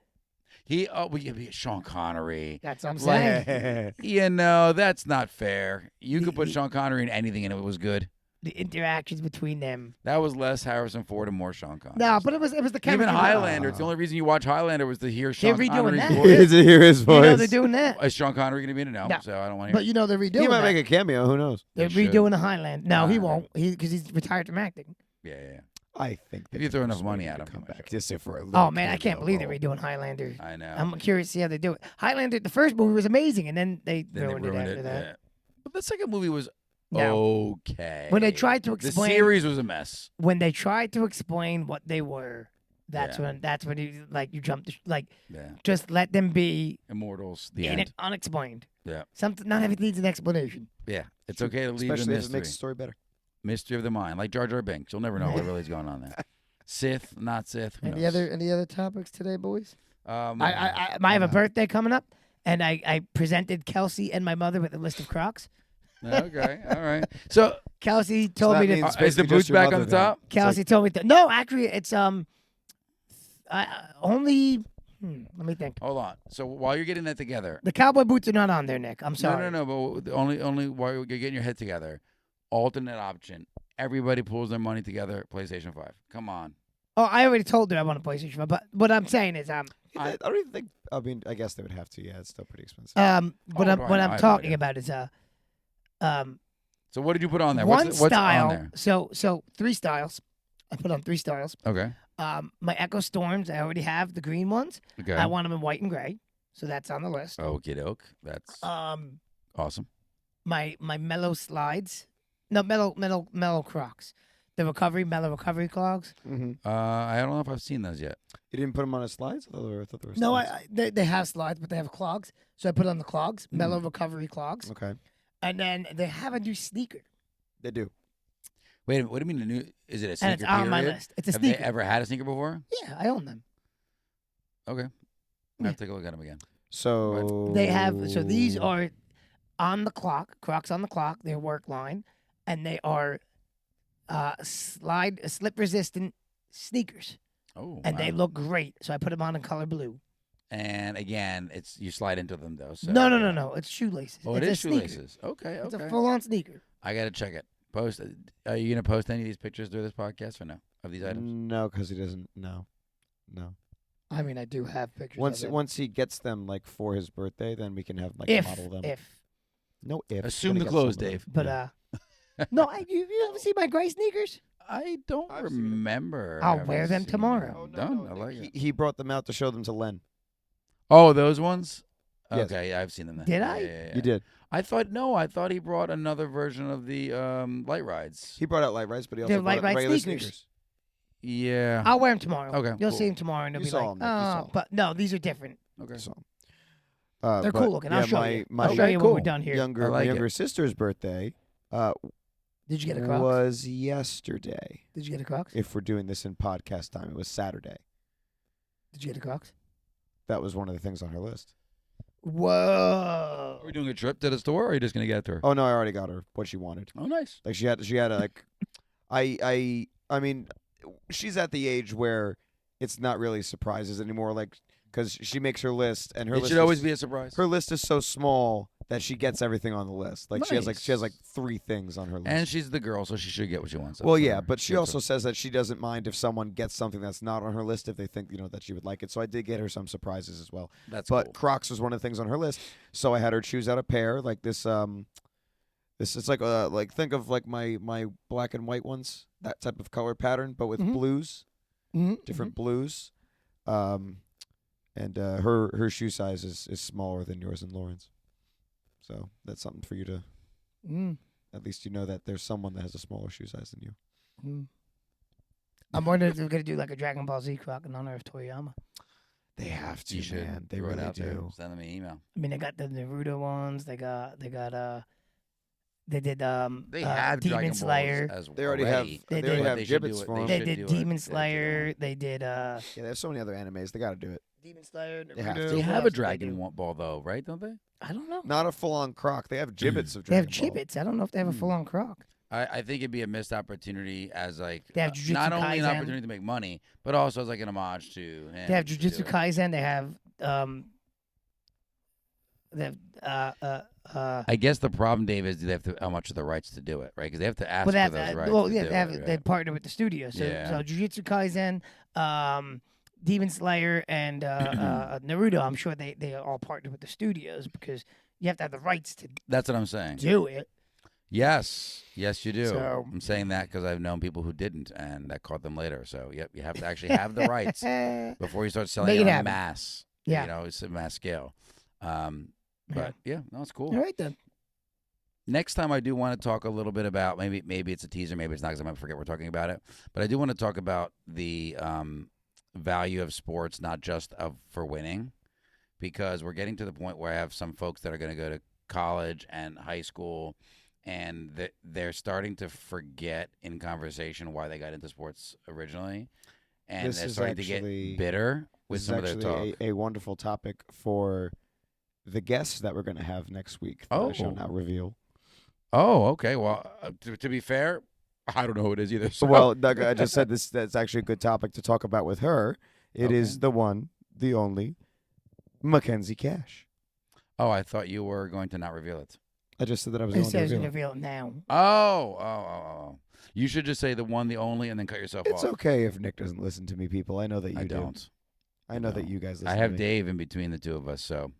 Sean Connery. That's what I'm Like- saying. That's not fair. You could put Sean Connery in anything and it was good. the interactions between them. That was less Harrison Ford and more Sean Connery. No, but it was the Even chemistry. Highlander. It's the only reason you watch Highlander was to hear They're Sean redoing Connery's that. voice. to hear his You voice. know they're doing that. Is Sean Connery going to be in it? No, No. so I don't want to But hear you know they're redoing He might that. make a cameo. Who knows? They're They should. redoing the Highlander. No, he Nah. won't. Because he's retired from acting. it. Yeah. I think If you throw enough money at him, come he might back show. just if for a little Oh man, I can't cameo believe they're role. redoing Highlander. I know. I'm curious to see how they do it. Highlander, the first movie was amazing, and then they Then they ruined it after that. Yeah. But the second movie was No. okay. When they tried to the explain, series was a mess. when they tried to explain what they were, that's Yeah. when you jumped Yeah. just let them be Immortals. The in end. it, unexplained. Yeah. Something not everything needs an explanation. Yeah. It's okay to leave the Especially if it mystery. makes the story better. Mystery of the mind, like Jar Jar Binks. You'll never know what really is going on there. Sith, not Sith. Who knows? Any other topics today, boys? Um, I have a birthday coming up, and I presented Kelsey and my mother with a list of Crocs. Okay. All right. So Kelsey told that me to. means- is the basically boots just your back on mother the then. top? Kelsey told me to. No, actually, it's only. Let me think. Hold on. So while you're getting that together, The cowboy boots are not on there, Nick. I'm sorry. no. But only while you're getting your head together, alternate option. Everybody pulls their money together. PlayStation 5. Come on. Oh, I already told her I want a PlayStation 5, but what I'm saying is, I don't even think. I mean, I guess they would have to. Yeah, it's still pretty expensive. what Oh, I'm no, what I I'm have no talking idea. about is So what did you put on there? one What's style. on there? So 3 styles. I put on 3 styles. Okay. My Echo Storms, I already have the green ones. Okay. I want them in white and gray, so that's on the list. Okie doke. That's awesome. My mellow slides, no mellow Crocs, the mellow recovery clogs. Mm-hmm. I don't know if I've seen those yet. You didn't put them on his slides? I thought they were No, slides. they have slides, but they have clogs, so I put on the clogs, mellow recovery clogs, Okay, and then they have a new sneaker, they do. Wait, what do you mean the new? Is it a sneaker and it's on my period? list. It's a Have sneaker. they ever had a sneaker before? Yeah, I own them. Okay. I have to take a look at them again. So They have so these are on the clock, Crocs on the clock. They're work line, and they are slip resistant sneakers, Oh. and they wow. look great. So I put them on in color blue. And again, it's you slide into them though. So, No. It's shoelaces. Oh, it's it a is sneaker. shoelaces. Okay. It's Okay. a full on sneaker. I gotta check it. Post. Are you gonna post any of these pictures through this podcast or no? Of these items? No, because he doesn't. No. I mean, I do have pictures. Once of it. once he gets them like for his birthday, then we can have like if model them. if No if. Assume the Gonna get clothes, some of them. Dave. but no, you ever see my gray sneakers? I don't I've seen 'em. remember. I'll ever wear them seeing tomorrow. them. Done. I like it. He brought them out to show them to Len. Oh, those ones. Yes. Okay, yeah, I've seen them. Then. Did Yeah, I? yeah, yeah. You did. I thought he brought another version of the light rides. He brought out light rides, but he They're also brought light out ride regular sneakers. Yeah. I'll wear them tomorrow. Okay, You'll cool. see them tomorrow, and they'll You be saw like, 'em, Nick, you saw oh, 'em. but no, these are different. Okay. So, They're but, cool looking. I'll yeah, show my, you. My I'll show you when cool. we're done here. I my like younger it. sister's birthday Did you get a Crocs? was yesterday. Did you get a Crocs? If we're doing this in podcast time, it was Saturday. Did you get a Crocs? That was one of the things on her list. Whoa. Are we doing a trip to the store, or are you just gonna get it to her? Oh no, I already got her what she wanted. Oh, nice. Like she had a, like, I mean, she's at the age where it's not really surprises anymore. Like, because she makes her list, and her It list should always is, be a surprise. her list is so small that she gets everything on the list. Like she has Nice. like 3 things on her list. And she's the girl, so she should get what she wants. Well, That's yeah, her. but she Good also for- says that she doesn't mind if someone gets something that's not on her list if they think that she would like it. So I did get her some surprises as well. That's But cool. Crocs was one of the things on her list, so I had her choose out a pair like this. This is like think of like my black and white ones, that type of color pattern, but with Mhm. blues, Mm-hmm. different blues. And her shoe size is smaller than yours and Lauren's, so that's something for you to Mm. at least that there's someone that has a smaller shoe size than you. Mm. I'm wondering if they're gonna do like a Dragon Ball Z Croc in honor of Toriyama. They have to, You should. man. They throw it really out there. do. Send them an email. I mean, they got the Naruto ones. They did They have Demon Dragon Slayer. Balls as They already have. already. They They already did. have They should do gibbets it. for They them. They should did do it. Demon They should do Slayer. it. They did Yeah, there's so many other animes. They got to do it. Demon Slayer. They have Naruto. to. They What have else a did they Dragon do? Ball though, right? Don't they? I don't know. Not a full-on Croc. They have gibbets of They have Dragon Ball. gibbets. I don't know if they have a Hmm. full-on Croc. I think it'd be a missed opportunity as like They have Jujutsu not only an Kaisen. opportunity to make money, but also as like an homage to him. They have to Jujutsu do it. Kaisen. They have I guess the problem, Dave, is they have to how much of the rights to do it, right? Because they have to ask Well, for those rights. well, to yeah, do they have it, they right? partner with the studio. So, Yeah. so Jujutsu Kaisen, Demon Slayer, and Naruto. I'm sure they all partner with the studios because you have to have the rights to That's what I'm saying. do it. Yes, yes, you do. So- I'm saying that because I've known people who didn't, and that caught them later. So, yep, you have to actually have the rights before you start selling Make it it on happen. mass. Yeah. You know, it's a mass scale. But yeah, no, it's cool. All right then. Next time, I do want to talk a little bit about maybe it's a teaser, maybe it's not because I might forget we're talking about it. But I do want to talk about the value of sports, not just for winning, because we're getting to the point where I have some folks that are going to go to college and high school, and they're starting to forget in conversation why they got into sports originally, and This they're is starting to actually- get bitter with This some is of their talk. actually a wonderful topic for the guests that we're going to have next week that I shall Oh. not reveal. Oh, okay. Well, to be fair, I don't know who it is either. So. Well, Doug, I just said this. That's actually a good topic to talk about with her. It is Okay. the one, the only, Mackenzie Cash. Oh, I thought you were going to not reveal it. I just said that I was It going to says reveal it. reveal it now. Oh. You should just say the one, the only, and then cut yourself It's off. okay if Nick doesn't listen to me, people. I know that you I do. don't. I know that don't. you guys listen I to have me. Dave in between the two of us, so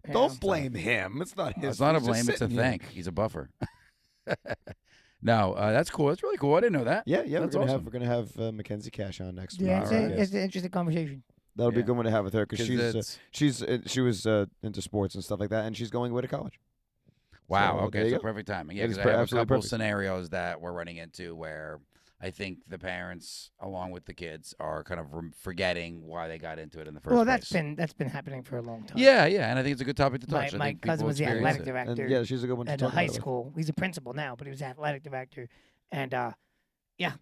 Yeah. Don't blame him. It's not his. it's not a he's just blame. It's a sitting here. thank. He's a buffer. No, that's cool. That's really cool. I didn't know that. Yeah, That's we're awesome. gonna have Mackenzie Cash on next week. Yeah, All right. it's an interesting conversation. That'll be a Yeah. good one to have with her because 'Cause she was into sports and stuff like that, and she's going away to college. wow. So, there okay, you so go. perfect timing. Yeah, It is because I have a absolutely couple perfect. scenarios that we're running into where I think the parents, along with the kids, are kind of forgetting why they got into it in the first Well, place. that's been happening for a long time. Yeah, and I think it's a good topic to My, touch. I my think cousin people was the experience athletic it. director And yeah, she's a good one to at talk a high about it with. school. He's a principal now, but he was athletic director, and yeah,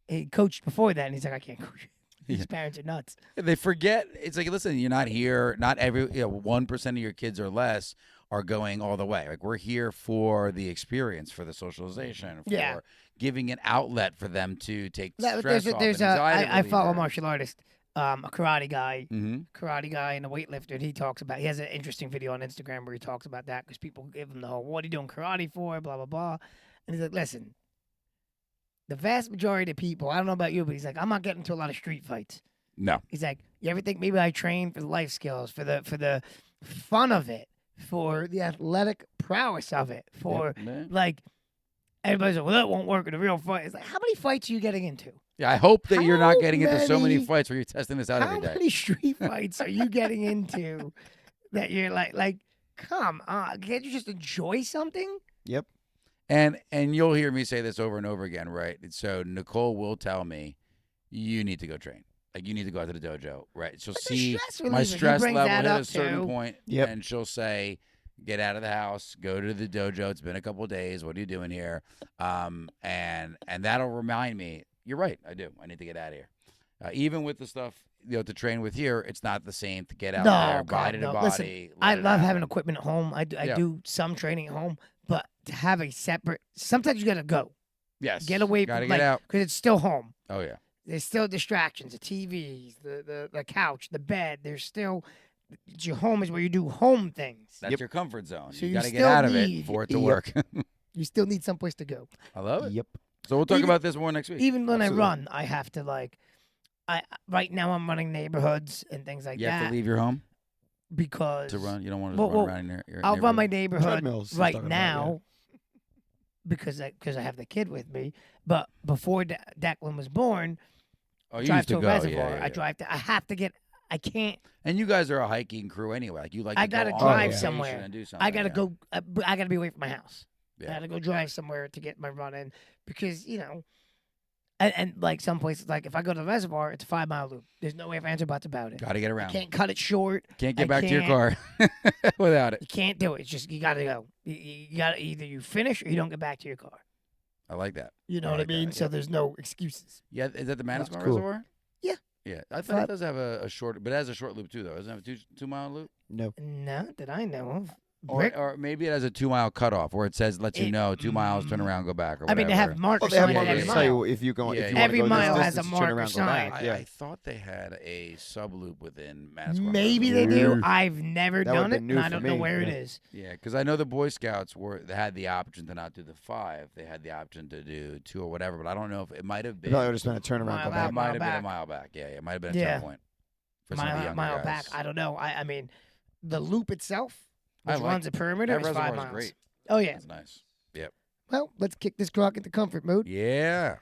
he coached before that, and he's like, I can't coach. These Yeah. parents are nuts. They forget. It's like, listen, you're not here. Not every 1% of your kids or less are going all the way. Like, we're here for the experience, for the socialization, for Yeah. giving an outlet for them to take There's stress off. there's an a anxiety I follow a reliever. martial artist, a karate guy, Mhm. and a weightlifter. And he talks about. He has an interesting video on Instagram where he talks about that because people give him the whole, "What are you doing karate for?" Blah blah blah. And he's like, "Listen, the vast majority of people, I don't know about you, but he's like, I'm not getting into a lot of street fights." No. He's like, "You ever think maybe I train for the life skills, for the fun of it, for the athletic prowess of it, for like." Everybody's like, "Well, that won't work in a real fight." It's like, how many fights are you getting into? Yeah, I hope that you're not How getting into so many many- fights where you're testing this out How every day. many street fights are you getting into that you're like, come on, can't you just enjoy something? Yep. And you'll hear me say this over and over again, right? So Nicole will tell me, you need to go train. Like, you need to go out to the dojo, right? She'll But the see stress my reliever, he stress brings level that hit up a certain too. point, Yep. and she'll say, get out of the house, go to the dojo. It's been a couple of days. What are you doing here? And that'll remind me, you're right, I do. I need to get out of here. Even with the stuff, to train with here, it's not the same to get out No, there, God, body to no. body. Listen, I let it love happen. having equipment at home. I Yeah. do some training at home, but to have a separate, sometimes you gotta go, Yes. get away Gotta from get out. because it's still home. Oh, yeah. There's still distractions, the TVs, the couch, the bed. There's still your home is where you do home things. That's Yep. your comfort zone. So you you got to get still out of it need- for it to Yep. work. You still need someplace to go. I love it. Yep. So we'll talk Even- about this more next week. Even when Absolutely. I run, I have to I right now I'm running neighborhoods and things like You have that to leave your home because to run. You don't want to Well, run well, around in your I'll run my neighborhood? neighborhood Treadmills he's right talking about, yeah. now because I have the kid with me. But before Declan was born, Oh, you drive used to to a go. reservoir. Yeah, yeah, I yeah. drive to. I have to get. I can't. And you guys are a hiking crew anyway. Like, you like. I to gotta go on drive vacation somewhere. And do something. I gotta yeah. go. I gotta be away from my house. I Yeah. gotta go drive somewhere to get my run in because and like some places, like if I go to the reservoir, it's a 5 mile loop. There's no way if ands or buts about it. Got to get I around. can't cut it short. Can't get I back to your car without it. You can't do it. It's just you gotta go. You gotta either you finish or you don't get back to your car. I like that. You know I what like I that, mean? So yeah. there's no excuses. Yeah, is that the Manasquan That's cool. Reservoir? Yeah. Yeah, I thought Five- it does have a short, but it has a short loop too, though. Doesn't it have a 2 mile loop? No. Not that I know of. Or maybe it has a 2 mile cutoff where it says, lets you know 2 miles, turn around, go back, or I whatever. mean, they have markers They have on Yeah, it markers every to tell mile. you if you go. Yeah, If you yeah. want to Every go this mile has distance, a turn marker around, go sign. back. I Yeah. thought they had a sub loop within Madison. Maybe they do. I've never That would've done it, been new and I for don't know me, where it yeah. is. Yeah, because I know the Boy Scouts they had the option to not do the 5. They had the option to do 2 or whatever, but I don't know if it might have It been. probably would have been a turn around, Mile go back, back. It might have been back. a mile back. Yeah, it might have been a Yeah. turn point for some of the younger Mile guys. back. I don't know. I mean, the loop itself, I which like runs a perimeter, That is 5 reservoir is miles. great. Oh yeah. That's nice. Well, let's kick this Croc into comfort mode. Yeah.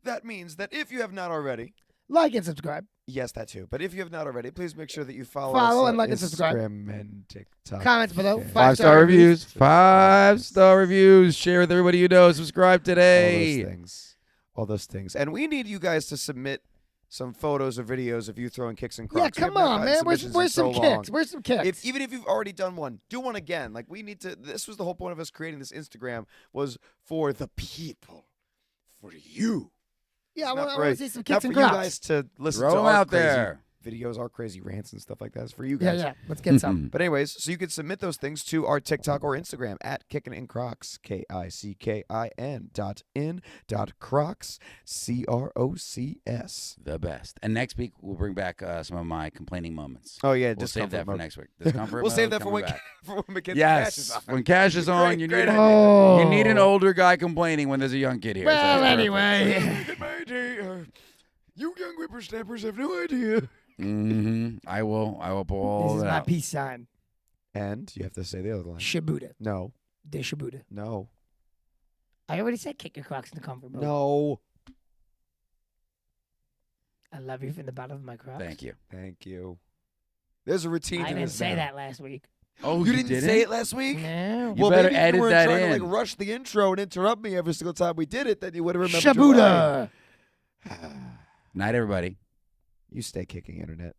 That means that if you have not already, Like and subscribe. yes, that too. But if you have not already, please make sure that you follow Follow us and on like and subscribe. Instagram and TikTok. Comments below. and 5-star reviews. 5-star reviews. Share with everybody you know. Subscribe all today. those things. All those things. And we need you guys to submit some photos or videos of you throwing kicks and Yeah, Crocs. We have come not on, gotten man. submissions in Where's so some long. kicks? Where's some kicks? Even if you've already done one, do one again. Like we need to. This was the whole point of us creating this Instagram was for the people, for you. Yeah, I Not want for- to see some Not kicks for and you Crocs. guys to listen Throw to 'em our out crazy there. videos, our crazy rants and stuff like that. It's for you Yeah, guys. yeah. Let's get some. But anyways, so you can submit those things to our TikTok or Instagram at Kickin in Crocs, KICKIN.in.Crocs, CROCS. The best. And next week, we'll bring back some of my complaining moments. Oh yeah, We'll save discomfort that for mode. next week. Discomfort We'll save mode that for when, coming back. for when Mackenzie Cash is Yes. on. When Cash is on, you Great need idea. Oh. you need an older guy complaining when there's a young kid here. So Well, that's perfect. anyway. You young whippersnappers have no idea. I will pull all This is that my out. peace sign. And you have to say the other line. Shibuda. No, De Shibuda. no, I already said kick your Crocs in the comfort mode. no. I love you from the bottom of my Crocs. Thank you. Thank you. There's a routine I to didn't this say now. that last week. Oh, You didn't say it last week? No. You well, better maybe if edit you weren't that trying in. to like rush the intro and interrupt me every single time we did it, then you would have remembered. your line. Shibuda. Night, everybody. You stay kicking, internet.